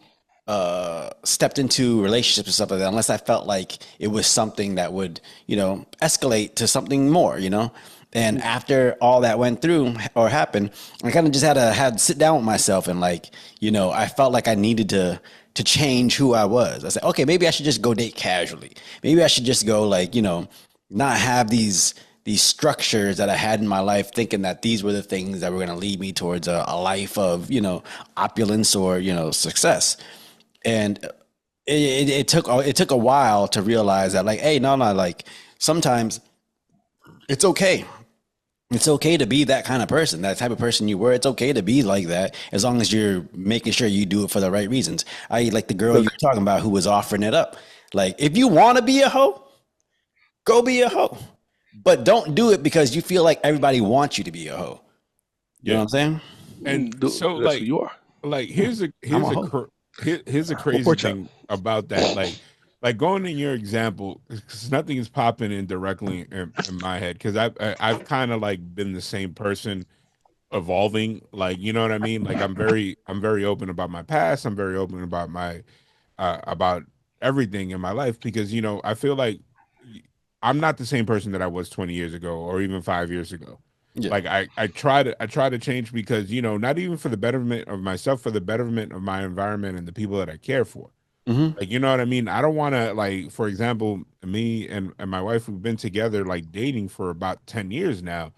stepped into relationships and stuff like that unless I felt like it was something that would, you know, escalate to something more, you know. And after all that went through or happened, I kind of just had to sit down with myself, and like, you know, I felt like I needed to change who I was. I said, okay, maybe I should just go date casually. Maybe I should just go, like, you know, not have these structures that I had in my life, thinking that these were the things that were going to lead me towards a life of, you know, opulence or, you know, success. And it took a while to realize that, like, hey, no, like, sometimes it's okay. It's okay to be that kind of person, that type of person you were. It's okay to be like that, as long as you're making sure you do it for the right reasons. Like the girl you were talking about who was offering it up. Like, if you want to be a hoe, go be a hoe, but don't do it because you feel like everybody wants you to be a hoe. You know what I'm saying? And so, like, you are. Like, here's a crazy thing about that. Like going in your example, because nothing is popping in directly in my head, because I've kind of like been the same person evolving. Like, you know what I mean? Like I'm very open about my past. I'm very open about my about everything in my life because I feel like I'm not the same person that I was 20 years ago or even 5 years ago. Yeah. Like I try to change because not even for the betterment of myself, for the betterment of my environment and the people that I care for. Mm-hmm. Like, you know what I mean? I don't want to, like, for example, me and my wife, we've been together like dating for about 10 years now,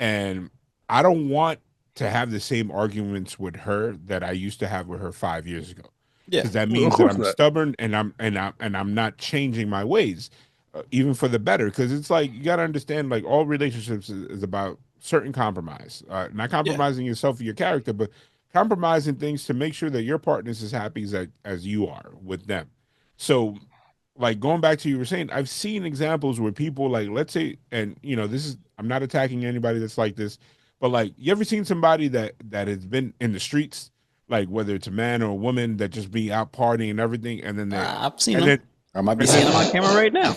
and I don't want to have the same arguments with her that I used to have with her 5 years ago, Yeah. because that Well, of means that course I'm not. stubborn and I'm not changing my ways, even for the better. Because it's like you got to understand, like all relationships is about certain compromise, not Yeah. compromising yourself or your character, but compromising things to make sure that your partner is as happy as you are with them. So, like going back to you were saying, I've seen examples where people, like, let's say, and this is, I'm not attacking anybody that's like this, but like, you ever seen somebody that has been in the streets, like whether it's a man or a woman that just be out partying and everything, and then they, I've seen and them. then, I might be and seeing then, them on camera right now.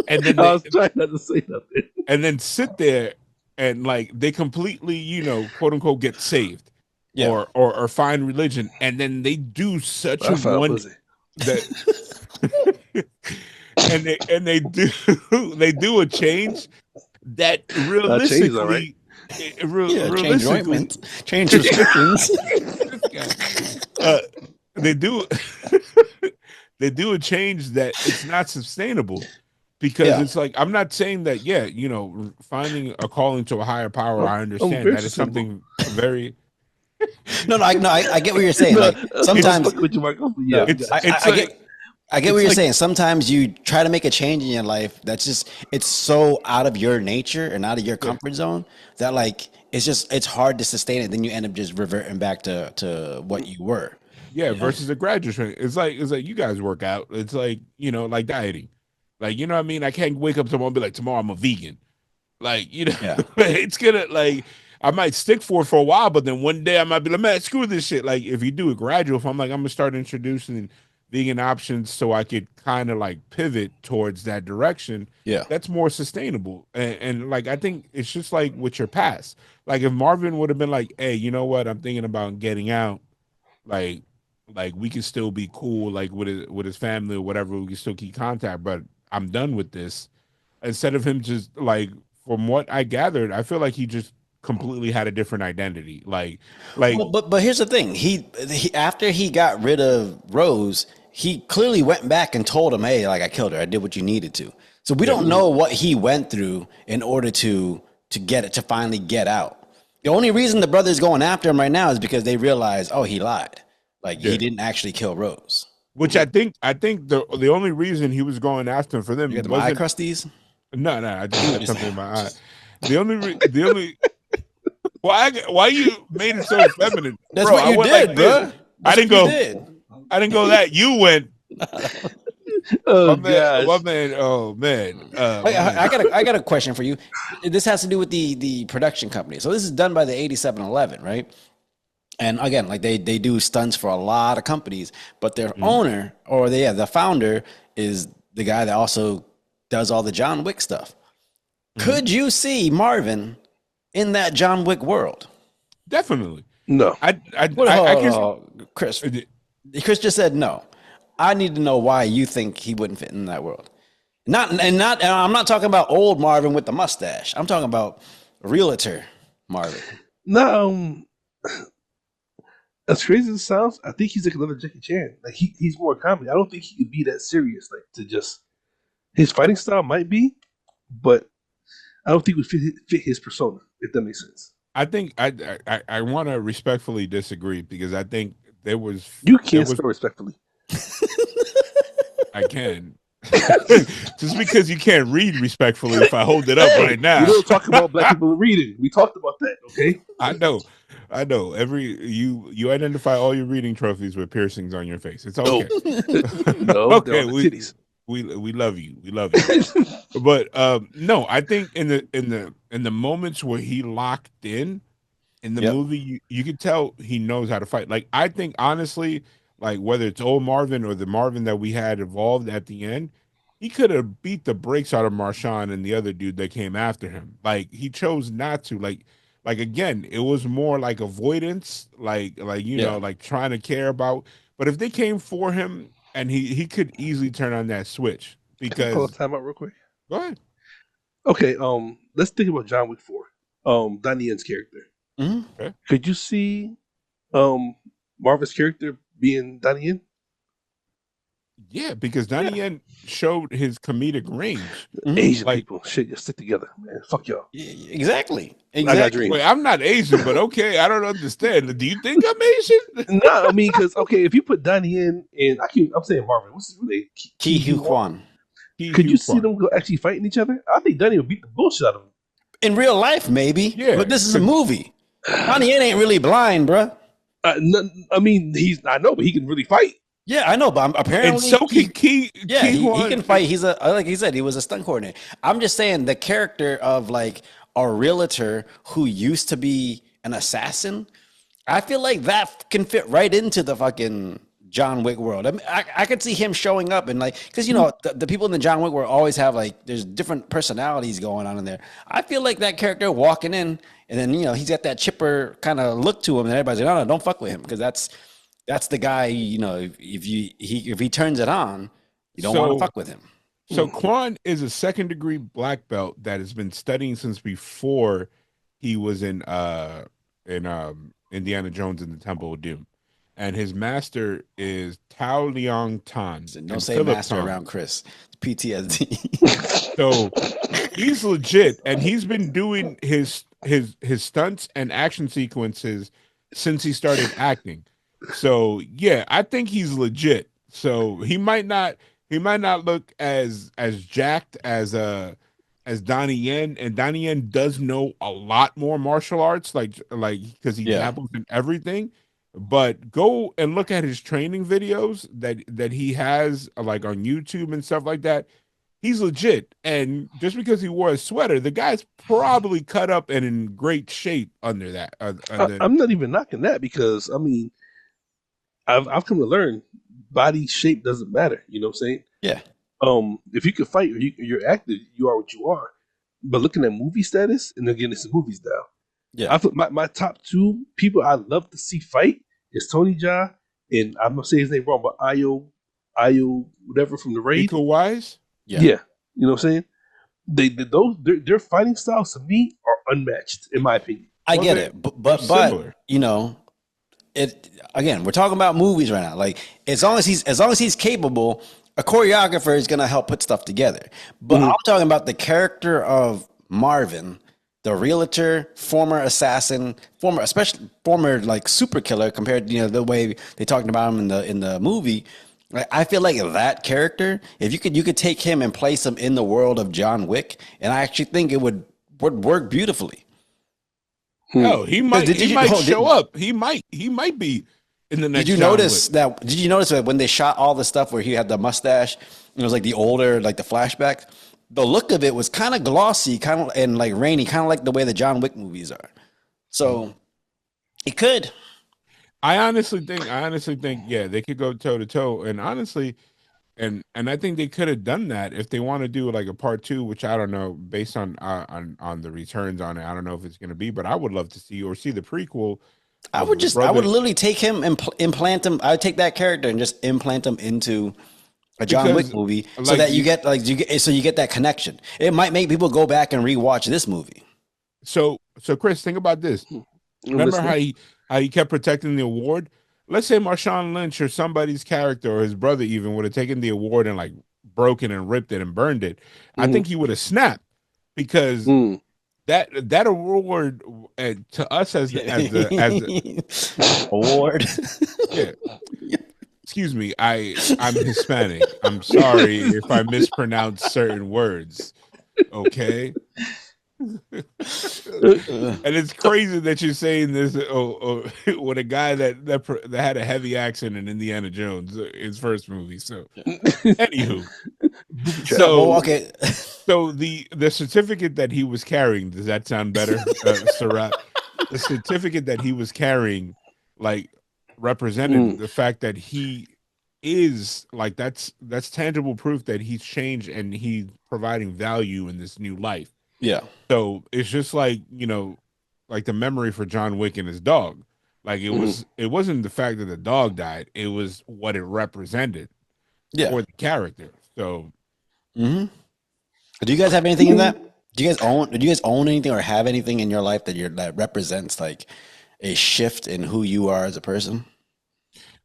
and then I they, was trying not to say nothing. and then sit there and like they completely, quote unquote, get saved Yeah. or find religion, and then they do such I a found one pussy. that and they do they do a change that Changes, all right. realistically Yeah. Change realistically ointments, change prescriptions. this guy, they do they do a change that it's not sustainable, because Yeah. it's like, I'm not saying that, yeah, finding a calling to a higher power, I I'm understand very that is sustainable. something very No, I get what you're saying. No, Like I'm just sometimes, fucking with you, Michael. But yeah, no, I it's got you. it's like I get what it's you're like saying. Sometimes you try to make a change in your life that's just it's so out of your nature and out of your yeah. comfort zone that like it's hard to sustain it. Then you end up just reverting back to what you were. Yeah, You know? versus a graduate training. It's like you guys work out. It's like, like dieting. Like, you know what I mean? I can't wake up tomorrow and be like, tomorrow I'm a vegan. Like, Yeah. it's gonna, like, I might stick for a while, but then one day I might be like, man, screw this shit. Like, if you do it gradual, if I'm like, I'm gonna start introducing vegan options so I could kind of like pivot towards that direction, Yeah. that's more sustainable. And like, I think it's just like with your past. Like, if Marvin would have been like, hey, you know what? I'm thinking about getting out, like we can still be cool, like with his family or whatever, we can still keep contact, but I'm done with this. Instead of him just, like, from what I gathered, I feel like he just completely had a different identity, like Well, but here's the thing. He after he got rid of Rose, he clearly went back and told him, "Hey, like I killed her. I did what you needed to." So we yeah. don't know what he went through in order to get it to finally get out. The only reason the brother's going after him right now is because they realize, oh, he lied. Like he Yeah, didn't actually kill Rose. which I think the only reason he was going after him for You got them them eye wasn't, crusties. no, I just had something in my eye. The only why you made it so feminine, That's bro? what I you went did, like this. bro. I That's didn't what you go. did. I didn't go that. You went. Oh My gosh. man. Oh man. Man. I got a question for you. This has to do with the production company. So this is done by the 8711, right? And again, like they do stunts for a lot of companies, but their Mhm. owner or the founder is the guy that also does all the John Wick stuff. Mhm. Could you see Marvin in that John Wick world? Definitely. No. What? I can. Chris. Chris just said no. I need to know why you think he wouldn't fit in that world. And I'm not talking about old Marvin with the mustache. I'm talking about realtor Marvin. No. As crazy as it sounds, I think he's like another Jackie Chan. Like he's more comedy. I don't think he could be that serious. Like to just his fighting style might be, but I don't think it would fit his persona. If that makes sense. I think I want to respectfully disagree, because I think there was You there can't was spell respectfully. I can. Just because you can't read respectfully, if I hold it up Hey, right now. we don't talk about black people reading. We talked about that. Okay. I know. Every you identify all your reading trophies with piercings on your face. It's okay. No, they're Okay, on the titties. we love you. We love you. But no, I think in the moments where he locked in the Yep. movie, you could tell he knows how to fight. Like, I think honestly, like whether it's old Marvin or the Marvin that we had evolved at the end, he could have beat the brakes out of Marshawn and the other dude that came after him. Like, he chose not to. Like like again, it was more like avoidance, like you know, like trying to care about. But if they came for him, and he could easily turn on that switch Can I call a because. timeout real quick? Go ahead. Okay, let's think about John Wick 4. Donnie Yen's character. Mm-hmm. Okay. Could you see Marvin's character being Donnie Yen? Yeah, because Donnie Yen showed his comedic range. Asian people, shit, just stick together, man. Fuck y'all. Exactly. I got dreams. Wait, I'm not Asian, but okay, I don't understand. Do you think I'm Asian? No, I mean, because okay, if you put Donnie Yen and I'm saying Marvin. What's his name? QUAN. Could you see them go actually fighting each other? I think Donnie would beat the bullshit out of him. In real life, maybe. Yeah, but this is a movie. Donnie Yen ain't really blind, bruh. I mean, I know, but he can really fight. Yeah, I know, but apparently, and so can he can fight. He's like he said, he was a stunt coordinator. I'm just saying the character of like a realtor who used to be an assassin. I feel like that can fit right into the fucking John Wick world. I mean, I could see him showing up and like, because you know the people in the John Wick world always have like there's different personalities going on in there. I feel like that character walking in and then he's got that chipper kind of look to him and everybody's like, no, don't fuck with him because that's the guy. If he turns it on, you don't want to fuck with him. So QUAN is a second-degree black belt that has been studying since before he was in Indiana Jones and the Temple of Doom, and his master is Tao Liang Tan. So don't say master around Chris. It's PTSD. So he's legit, and he's been doing his stunts and action sequences since he started acting. So yeah, I think he's legit. So he might not look as jacked as Donnie Yen, and Donnie Yen does know a lot more martial arts, like because he dabbles in everything. But go and look at his training videos that he has like on YouTube and stuff like that. He's legit, and just because he wore a sweater, the guy's probably cut up and in great shape under that. I'm not even knocking that because I mean, I've come to learn body shape doesn't matter. You know what I'm saying? Yeah. If you can fight or you're active, you are what you are. But looking at movie status, and again, it's movies now. Yeah. I thought my top two people I love to see fight is Tony Jaa and I'm gonna say his name wrong, but Ayo whatever from the Raid. Equal Wise. Yeah. You know what I'm saying? Their fighting styles to me are unmatched in my opinion. I get it, but it again, we're talking about movies right now. Like as long as he's capable, a choreographer is gonna help put stuff together. But I'm talking about the character of Marvin, the realtor, former assassin, former like super killer compared to the way they talked about him in the movie. I feel like that character, if you could take him and place him in the world of John Wick, and I actually think it would work beautifully. No, he might show up. He might be in the next. Did you notice that when they shot all the stuff where he had the mustache, it was like the older, like the flashbacks. The look of it was kind of glossy, kind of and like rainy, kind of like the way the John Wick movies are. So it could. I honestly think, yeah, they could go toe to toe, and honestly, and I think they could have done that if they want to do like a part 2, which I don't know, based on the returns on it. I don't know if it's going to be, but I would love to see the prequel. I would literally take him and implant him. I would take that character and just implant him into a John Wick movie, so that you get that connection. It might make people go back and rewatch this movie. So Chris, think about this. Remember how he kept protecting the award? Let's say Marshawn Lynch or somebody's character or his brother even would have taken the award and like broken and ripped it and burned it. I think he would have snapped because that award to us as the award. Yeah. Excuse me, I'm Hispanic. I'm sorry if I mispronounce certain words. Okay. And it's crazy that you're saying this with a guy that had a heavy accent in Indiana Jones, his first movie. So, anywho, okay. So the certificate that he was carrying, does that sound better, Sarat? The certificate that he was carrying, like, represented the fact that he is like that's tangible proof that he's changed and he's providing value in this new life. Yeah. So it's just like, like the memory for John Wick and his dog. Like it wasn't the fact that the dog died, it was what it represented for the character. So do you guys have anything in that? Do you guys own anything or have anything in your life that represents like a shift in who you are as a person?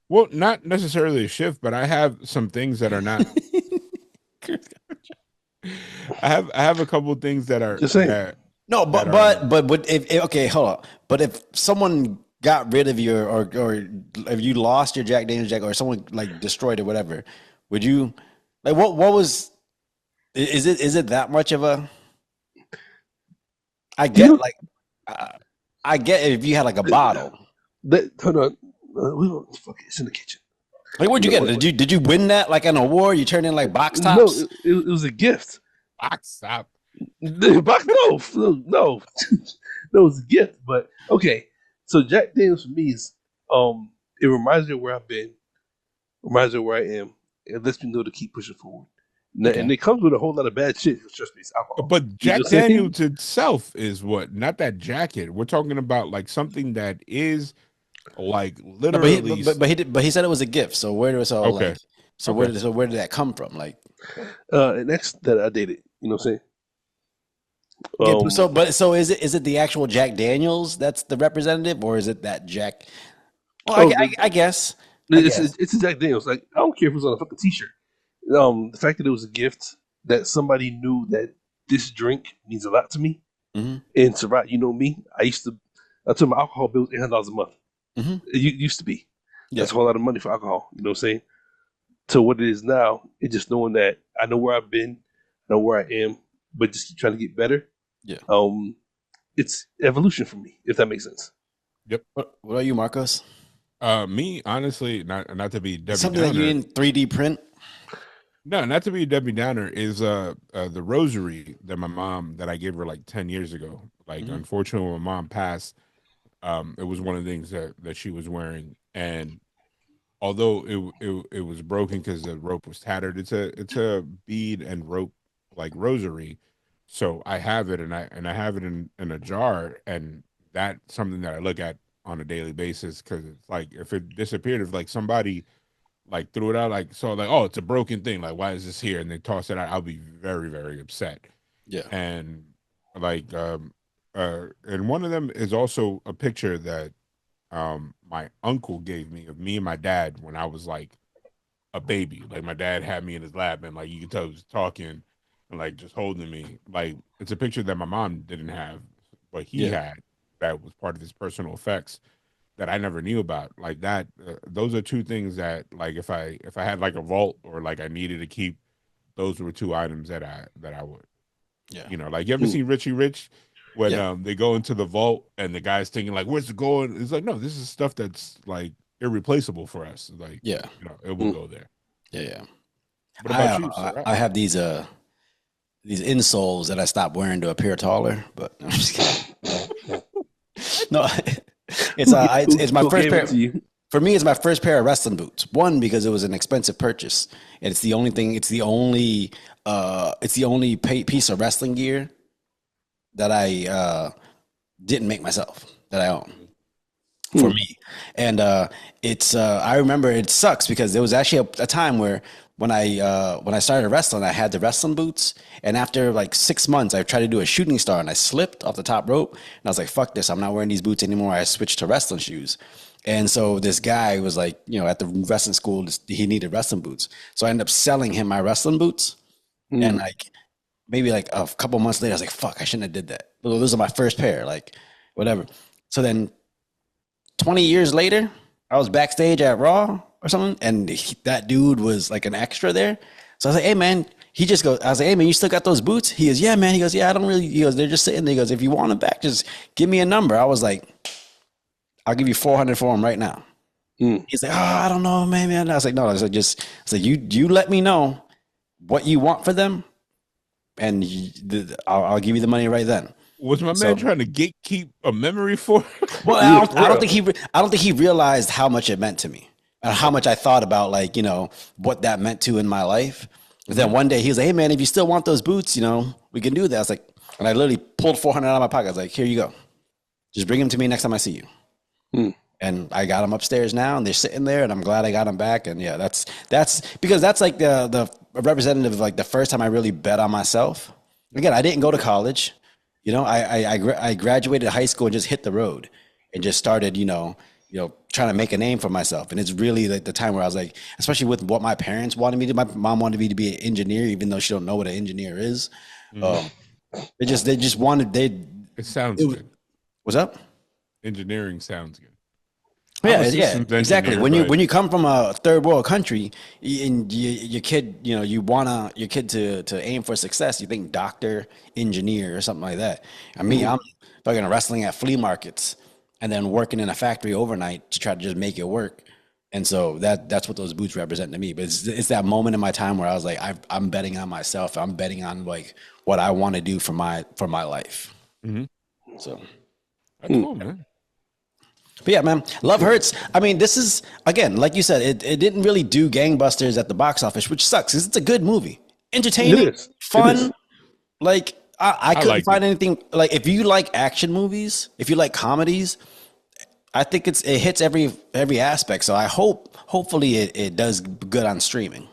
Well, not necessarily a shift, but I have some things that are not. I have a couple of things that are just saying. But if okay, hold on. But if someone got rid of your or if you lost your Jack Daniel's Jack or someone like destroyed it, whatever, would you like what was is it that much of a I get I get if you had like a bottle. Hold on. Fuck it, it's in the kitchen. Like what'd you get? Did you win that like an award? You turned in like box tops? No, it was a gift. Box top. No, no, it was a gift. But okay, so Jack Daniels for me is it reminds me of where I've been, reminds me of where I am. It lets me know to keep pushing forward. And it comes with a whole lot of bad shit. Trust me, it's alcohol. But Jack Daniels itself is what? Not that jacket. We're talking about like something that is like literally. But he said it was a gift. So where was all okay? Like, so okay. Where did that come from? Like, an ex that I dated. You know what I'm saying? So is it the actual Jack Daniels that's the representative, or is it that Jack? Well, I guess it's a Jack Daniels. Like I don't care if it was on a fucking t-shirt. The fact that it was a gift that somebody knew that this drink means a lot to me. Mm-hmm. And Sarat, you know me, I took my alcohol bill was $800 a month. Mm-hmm. It used to be. Yeah. That's a whole lot of money for alcohol. You know what I'm saying? To what it is now, it's just knowing that I know where I've been, I know where I am, but just keep trying to get better. Yeah. It's evolution for me, if that makes sense. Yep. What are you, Marcos? Me, honestly, not to be Debbie something Downer. that you in 3D print. No, not to be Debbie Downer is the rosary that my mom that I gave her like 10 years ago. Like unfortunately when my mom passed, it was one of the things that she was wearing, and although it was broken because the rope was tattered, it's a bead and rope like rosary. So I have it and I have it in a jar, and that's something that I look at on a daily basis, because it's like if it disappeared, if like somebody like threw it out, like so like, oh, it's a broken thing, like why is this here, and they toss it out, I'll be very, very upset. Yeah. And like and one of them is also a picture that my uncle gave me of me and my dad when I was like a baby. Like my dad had me in his lap, and like you could tell he was talking and like just holding me. Like it's a picture that my mom didn't have, but he had, that was part of his personal effects that I never knew about. Like that, those are two things that like if I had like a vault or like I needed to keep, those were two items that I would. Yeah. You know, like you ever seen Richie Rich when they go into the vault and the guy's thinking like, where's it going? It's like, no, this is stuff that's like irreplaceable for us. Like, you know, it will go there. Yeah. What about you, I have these insoles that I stopped wearing to appear taller, but I'm just kidding. No, it's my first pair. For me, it's my first pair of wrestling boots. One, because it was an expensive purchase, and it's the only piece of wrestling gear that I didn't make myself, that I own for me. And I remember it sucks because there was actually a time where when I started wrestling, I had the wrestling boots, and after like 6 months, I tried to do a shooting star, and I slipped off the top rope, and I was like, "Fuck this! I'm not wearing these boots anymore." I switched to wrestling shoes, and so this guy was like, you know, at the wrestling school, he needed wrestling boots, so I ended up selling him my wrestling boots, and like maybe like a couple months later, I was like, "Fuck! I shouldn't have did that." Well, those are my first pair, like whatever. So then, 20 years later, I was backstage at Raw or something, and that dude was like an extra there. So I was like, "Hey man," I was like, "Hey man, you still got those boots?" He goes, "Yeah man." He goes, "Yeah, I don't really," he goes, "They're just sitting there." He goes, "If you want them back, just give me a number." I was like, "I'll give you $400 for them right now." He's like, "Oh, I don't know, man." I was like, "No," I was like, you let me know what you want for them, and I'll give you the money right then." Was my man trying to keep a memory for? Well, I don't think he realized how much it meant to me. And how much I thought about, like, you know, what that meant to in my life. But then one day he was like, "Hey man, if you still want those boots, you know, we can do that." I was like, and I literally pulled $400 out of my pocket. I was like, "Here you go." Just bring them to me next time I see you. And I got them upstairs now, and they're sitting there, and I'm glad I got them back. And yeah, that's because that's like the representative of like the first time I really bet on myself. Again, I didn't go to college. You know, I graduated high school and just hit the road and just started, trying to make a name for myself. And it's really like the time where I was like, especially with what my parents wanted me to. My mom wanted me to be an engineer, even though she don't know what an engineer is. They just wanted It sounds good. What's up? Engineering sounds good. Yeah, exactly. When you come from a third world country and your kid, you want your kid to aim for success, you think doctor, engineer, or something like that. I mean, I'm fucking wrestling at flea markets and then working in a factory overnight to try to just make it work. And so that's what those boots represent to me. But it's that moment in my time where I was like, I'm betting on myself. I'm betting on like what I want to do for my life. So that's cool, man. But yeah, man, Love Hurts. I mean, this is, again, like you said, it didn't really do gangbusters at the box office, which sucks because it's a good movie. Entertaining, fun. Like, I couldn't find anything. Like, if you like action movies, if you like comedies, I think it hits every aspect. So I hopefully it does good on streaming.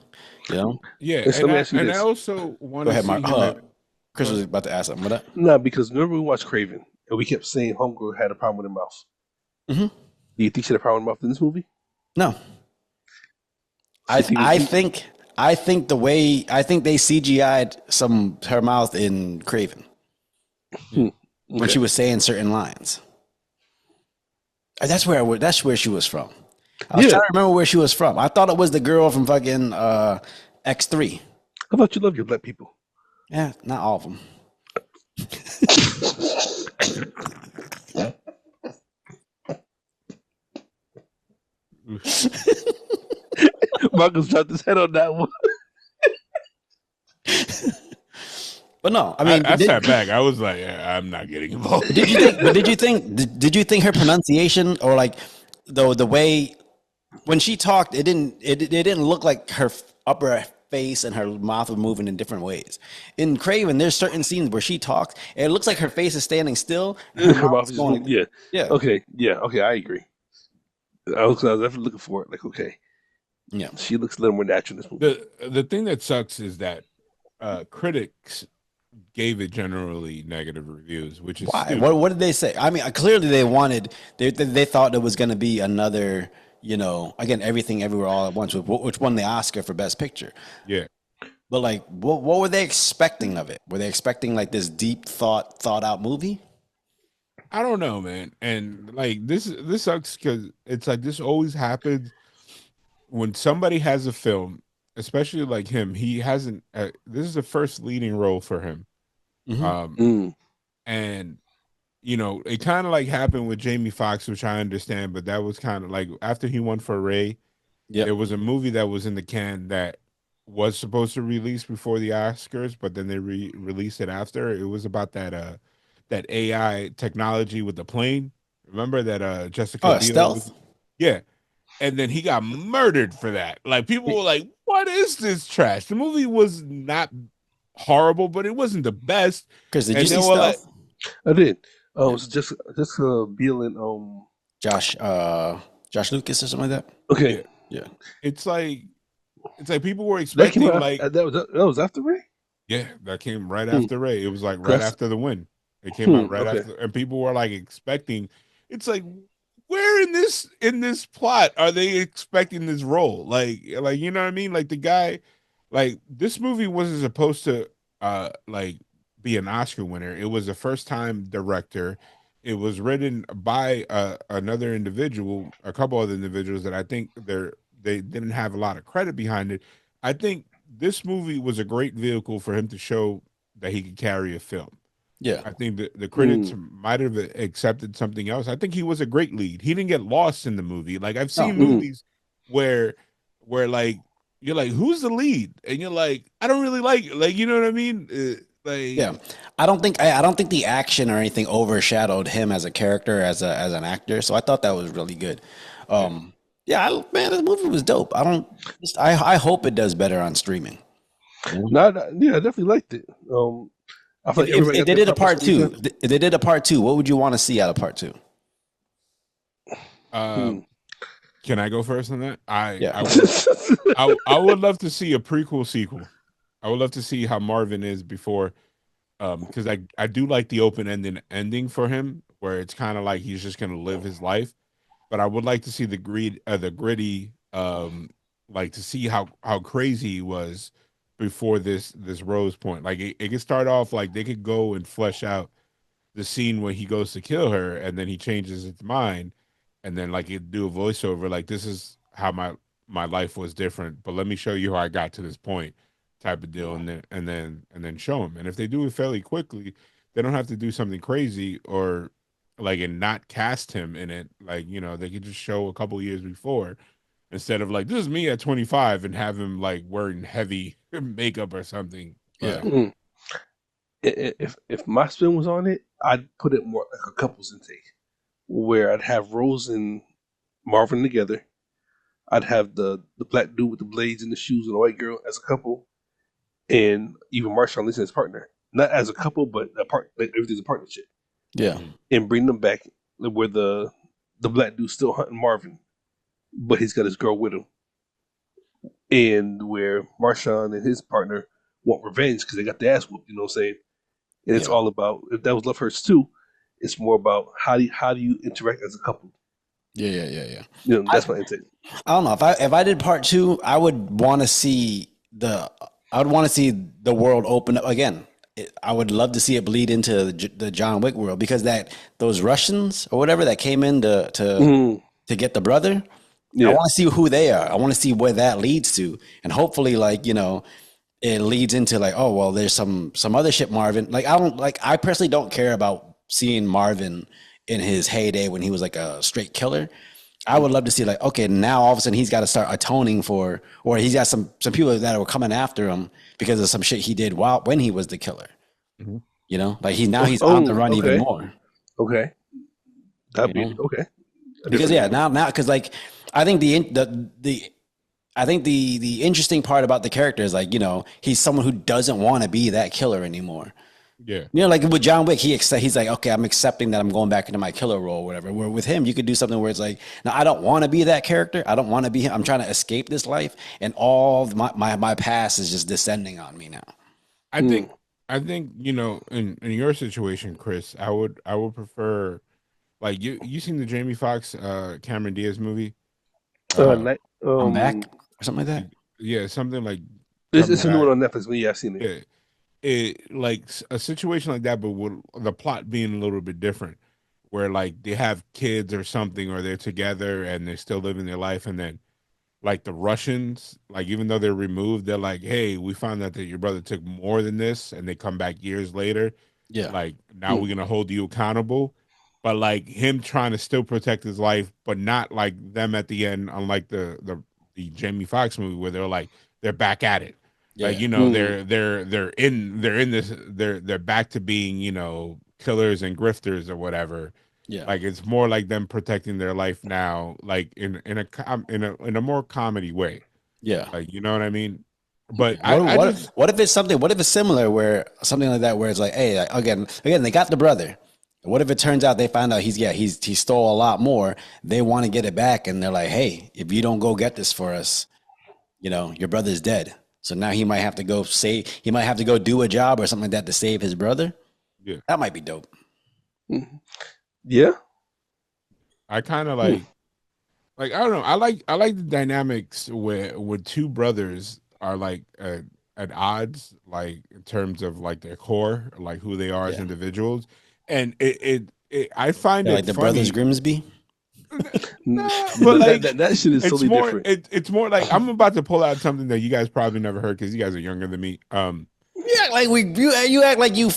You know? Yeah, and I also want to see Mark. Chris was about to ask something. What? No, because remember we watched Craven, and we kept saying Homegirl had a problem with her mouth. Do you think she had a problem with her mouth in this movie? No. I think they CGI'd her mouth in Craven when she was saying certain lines. That's where she was from. I was trying to remember where she was from. I thought it was the girl from fucking X3. I thought you loved your black people. Yeah, not all of them. Marcus dropped his head on that one. But no, I mean, I sat back. I was like, I'm not getting involved. Did you think her pronunciation or like the way when she talked, it didn't look like her upper face and her mouth were moving in different ways. In Craven, there's certain scenes where she talks, and it looks like her face is standing still. And her mouth is going, yeah. Okay, I agree. I was definitely looking for it. Like, okay, yeah, she looks a little more natural in this movie. The thing that sucks is that critics gave it generally negative reviews, which is why? What did they say? I mean, clearly they thought it was going to be another, again, Everything Everywhere All at Once, which won the Oscar for Best Picture. Yeah. But like, what were they expecting of it? Were they expecting like this deep thought out movie? I don't know, man. And like this sucks because it's like this always happens when somebody has a film, especially like him. He hasn't. This is the first leading role for him. And it kind of like happened with Jamie Foxx, which I understand, but that was kind of like after he won for Ray. Yeah, there was a movie that was in the can that was supposed to release before the Oscars, but then they released it after. It was about that AI technology with the plane. Remember that Jessica? Stealth. Yeah, and then he got murdered for that. Like people were like, "What is this trash?" The movie was not horrible, but it wasn't the best. Because did you see Stealth? I did. It was just Biel and Josh Lucas or something like that. Okay, yeah. It's like people were expecting that was after Ray. Yeah, that came right after Ray. It was like right after the win. It came out right after, and people were like expecting. It's like, where in this plot are they expecting this role? Like you know what I mean? Like the guy, like this movie wasn't supposed to like be an Oscar winner. It was a first time director. It was written by another individual, a couple other individuals that I think they didn't have a lot of credit behind it. I think this movie was a great vehicle for him to show that he could carry a film. Yeah, I think the critics might have accepted something else. I think he was a great lead. He didn't get lost in the movie. Like I've seen movies where like you're like, who's the lead, and you're like, I don't really like you know what I mean? Yeah, I don't think the action or anything overshadowed him as a character, as an actor. So I thought that was really good. Man, this movie was dope. I hope it does better on streaming. I definitely liked it. I feel like If they did a part 2, if they did a part 2, what would you want to see out of part 2? Can I go first on that? Yeah. I would love to see a prequel sequel. I would love to see how Marvin is before, because I do like the open-ended ending for him, where it's kind of like he's just gonna live his life. But I would like to see the gritty, like to see how crazy he was before this Rose point. Like it could start off like they could go and flesh out the scene where he goes to kill her and then he changes his mind, and then like he'd do a voiceover like, this is how my life was different, but let me show you how I got to this point, type of deal, and then show him. And if they do it fairly quickly, they don't have to do something crazy or like and not cast him in it. Like, you know, they could just show a couple years before instead of like, this is me at 25 and have him like wearing heavy makeup or something. Yeah. If my spin was on it, I'd put it more like a couples intake, where I'd have Rose and Marvin together. I'd have the black dude with the blades and the shoes and the white girl as a couple, and even Marshawn Lynch as partner, not as a couple, but like everything's a partnership. Yeah, and bring them back where the black dude's still hunting Marvin, but he's got his girl with him, and where Marshawn and his partner want revenge because they got the ass whooped. You know what I'm saying? And it's all about, if that was Love Hurts too, it's more about how do you interact as a couple. Yeah. You know, that's my intake. I don't know if I did part 2, I would want to see the world open up again. I would love to see it bleed into the John Wick world, because those Russians or whatever that came in to get the brother. Yeah. I want to see who they are. I want to see where that leads to, and hopefully, like, you know, it leads into like, oh well, there's some other shit Marvin. Like I personally don't care about seeing Marvin in his heyday when he was like a straight killer. I would love to see like, okay, now all of a sudden he's got to start atoning for, or he's got some people that were coming after him because of some shit he did when he was the killer. Mm-hmm. You know, like he's on the run even more. Okay, that'd be okay. Because now because like I think the interesting part about the character is like, you know, he's someone who doesn't want to be that killer anymore. Yeah. You know, like with John Wick, he's like, okay, I'm accepting that I'm going back into my killer role or whatever. Where with him, you could do something where it's like, no, I don't want to be that character. I don't want to be him. I'm trying to escape this life. And all my past is just descending on me now. I think, you know, in your situation, Chris, I would prefer, like, you seen the Jamie Foxx, Cameron Diaz movie? I'm Back or something like that. Yeah, something like it's a new one on Netflix. But yeah, I've seen it. Yeah. It like a situation like that, but with the plot being a little bit different, where like they have kids or something, or they're together and they're still living their life, and then like the Russians, like even though they're removed, they're like, hey, we found out that your brother took more than this, and they come back years later. Yeah, like now we're gonna hold you accountable. But like him trying to still protect his life, but not like them at the end, unlike the Jamie Foxx movie where they're back at it. Yeah. Like, you know, they're in this, they're back to being, you know, killers and grifters or whatever. Yeah. Like it's more like them protecting their life now, like in a more comedy way. Yeah. Like, you know what I mean? But what if it's similar, where something like that, where it's like, hey, again, they got the brother. What if it turns out they find out he stole a lot more? They want to get it back, and they're like, hey, if you don't go get this for us, you know, your brother's dead. So now he might have to go do a job or something like that to save his brother. Yeah, that might be dope. Yeah, I kind of like I don't know. I like the dynamics where two brothers are like at odds, like in terms of like their core, like who they are as individuals, and I find it like the funny. Brothers Grimsby. But like that shit is totally different. It's more like I'm about to pull out something that you guys probably never heard because you guys are younger than me. You act like you act like you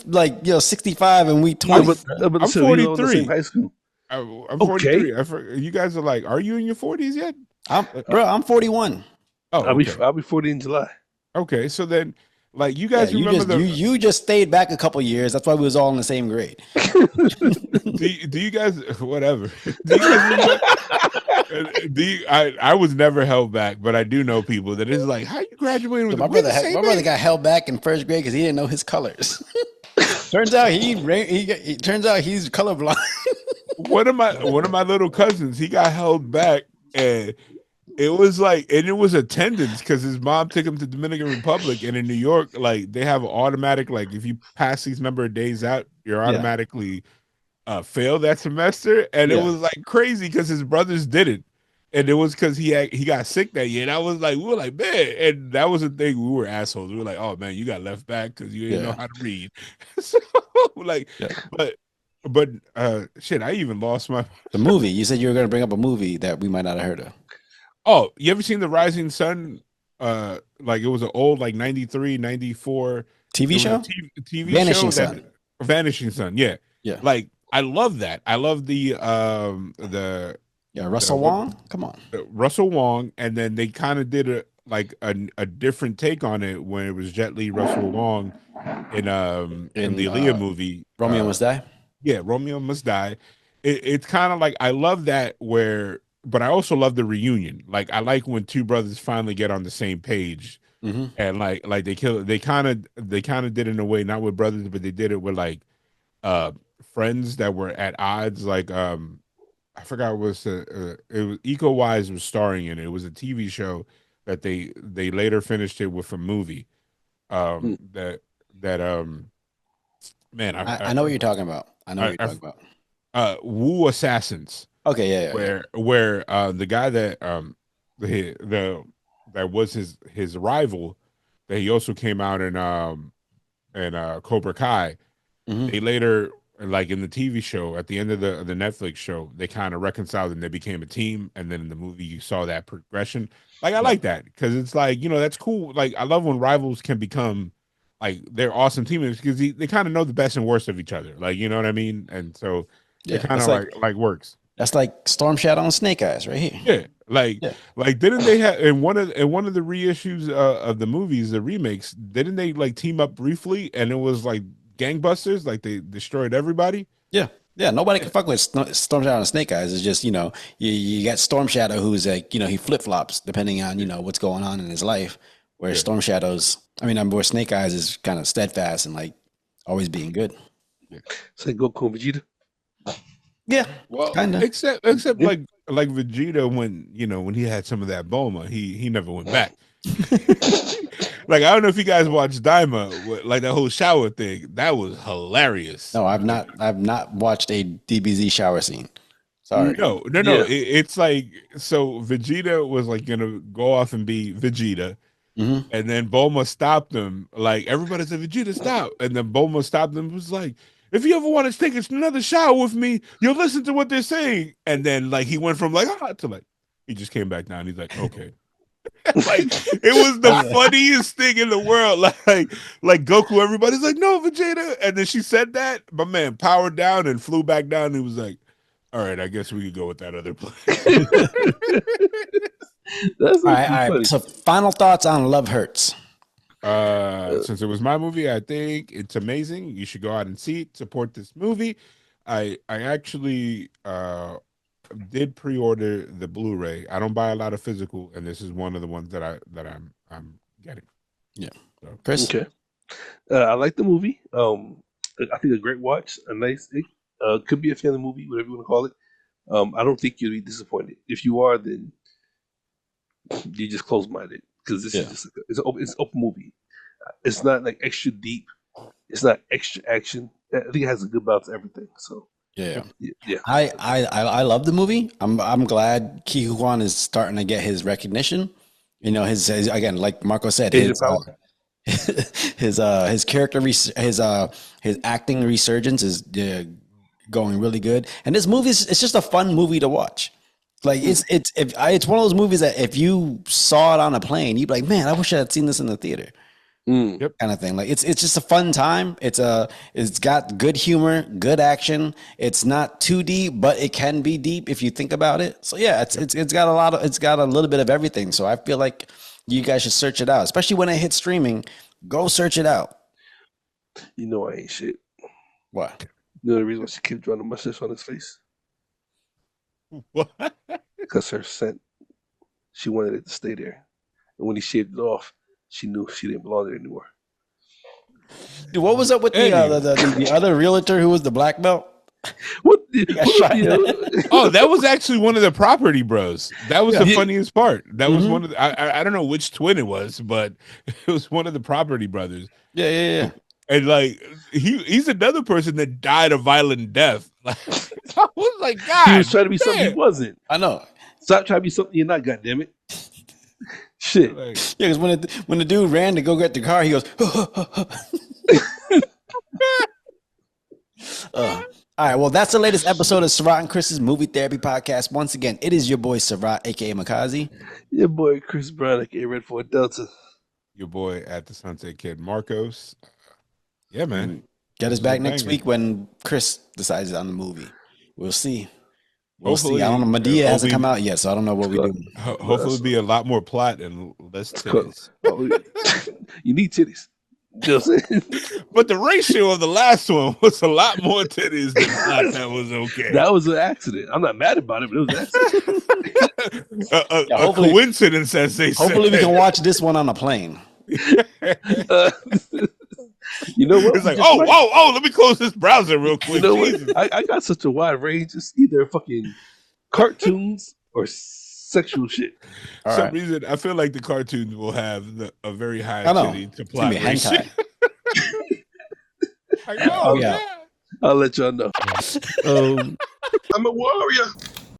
65 and we 20. I'm 43. High school. I'm 43. You guys are like, are you in your 40s yet? I'm 41. Oh, okay. I'll be 40 in July. Okay, so then. Like you guys remember you just stayed back a couple years. That's why we was all in the same grade. do you guys whatever? Do you guys remember, I was never held back, but I do know people that is like, how you graduating with my brother got held back in first grade because he didn't know his colors. Turns out turns out he's colorblind. One of my little cousins, he got held back, and it was attendance because his mom took him to Dominican Republic, and in New York, like they have an automatic, like if you pass these number of days out, you're automatically fail that semester, and it was like crazy because his brothers didn't, and it was because he got sick that year, and I was like, we were like, man, and that was the thing, we were assholes. We were like, oh man, you got left back because you didn't know how to read. So like, but shit, I even lost the movie. You said you were going to bring up a movie that we might not have heard of. Oh, you ever seen The Rising Sun? Like it was an old, like 93, 94 TV show? TV Vanishing show. Sun. Vanishing Sun, yeah. Like I love that. I love the Russell Wong. Come on, Russell Wong, and then they kind of did a different take on it when it was Jet Li, Russell Wong in the Aaliyah movie, Romeo Must Die. Yeah, Romeo Must Die. It's kind of like I love that but I also love the reunion. Like I like when two brothers finally get on the same page, and like they kind of did it in a way, not with brothers, but they did it with like friends that were at odds. Like I forgot what it was. EcoWise was starring in it. It was a TV show that they later finished it with a movie. Man, I know what you're talking about. I know what you're talking about. Wu Assassins. Okay, yeah. Where the guy that that was his rival, that he also came out in Cobra Kai. They later, like in the TV show, at the end of the Netflix show, they kind of reconciled and they became a team. And then in the movie, you saw that progression. Like I like that because it's like, that's cool. Like I love when rivals can become like they're awesome teammates because they kind of know the best and worst of each other. Like, you know what I mean? And so it kind of like works. That's like Storm Shadow and Snake Eyes right here. Yeah, like didn't they have in one of the reissues of the movies, the remakes? Didn't they like team up briefly and it was like gangbusters? Like they destroyed everybody. Yeah. Nobody can fuck with Storm Shadow and Snake Eyes. It's just you got Storm Shadow who's like he flip flops depending on what's going on in his life. Where Storm Shadow's, where Snake Eyes is kind of steadfast and like always being good. It's like Goku and Vegeta. Yeah, well, kind of. Except like Vegeta when he had some of that Bulma, he never went back. Like I don't know if you guys watched Daima, like that whole shower thing. That was hilarious. No, I've not watched a DBZ shower scene. Sorry. No. Yeah. It's like so Vegeta was like gonna go off and be Vegeta. And then Bulma stopped him. Like everybody said, Vegeta, stop. And then Bulma stopped him. Was like, if you ever want to take another shower with me, you'll listen to what they're saying. And then like he went from like to like he just came back down. He's like, okay. Like it was the funniest thing in the world. Like Goku, everybody's like, no, Vegeta. And then she said that, my man powered down and flew back down. And he was like, all right, I guess we could go with that other plan. That's all right. So final thoughts on Love Hurts. Since it was my movie, I think it's amazing. You should go out and see it, support this movie. I actually did pre-order the Blu-ray. I don't buy a lot of physical, and this is one of the ones that I'm getting. Yeah. So, Chris? Okay. I like the movie. I think a great watch, a nice could be a family movie, whatever you want to call it. I don't think you'll be disappointed. If you are, then you're just closed-minded because this is just it's an open movie. It's not like extra deep. It's not extra action. I think it has a good balance of everything. So yeah. I love the movie. I'm glad QUAN is starting to get his recognition. His again, like Marco said, his character, his acting resurgence is going really good. And this movie it's just a fun movie to watch. Like it's one of those movies that if you saw it on a plane, you'd be like, man, I wish I had seen this in the theater. Yep. Kind of thing. Like it's just a fun time. It's got good humor, good action. It's not too deep, but it can be deep if you think about it. So yeah, it's got a little bit of everything. So I feel like you guys should search it out, especially when it hits streaming. Go search it out. You know I ain't shit. What? You know the reason why she kept drawing the mustache on his face? What? Because her scent, she wanted it to stay there. And when he shaved it off, she knew she didn't belong there anymore. Dude, what was up with the other realtor who was the black belt? What? Oh, that was actually one of the property bros. That was the funniest part. That was one of the, I don't know which twin it was, but it was one of the property brothers. Yeah. And like he's another person that died a violent death. Like, I was like, God, he was trying to be something he wasn't. I know. Stop trying to be something you're not. Goddammit. Shit. Like, yeah, because when the dude ran to go get the car, he goes. All right, well, that's the latest episode of Sarat and Chris's Movie Therapy Podcast. Once again, it is your boy Sarat, aka Makazi. Your boy Chris Brown, aka Red Fort Delta. Your boy at the Sunset Kid, Marcos. Yeah, man. Get us back next week when Chris decides on the movie. We'll see. We'll see. I don't know. Medea hasn't come out yet, so I don't know what we do. Hopefully, it'll be a lot more plot and less titties. You need titties. But the ratio of the last one was a lot more titties than plot. That was okay. That was an accident. I'm not mad about it, but it was an accident. A coincidence, as they say. Hopefully, we can watch this one on a plane. You know what? It's like, oh, let me close this browser real quick. You know what? I got such a wide range. It's either fucking cartoons or sexual shit. For some reason, I feel like the cartoons will have a very high titty to plot ratio. I know. I'll let y'all know. I'm a warrior.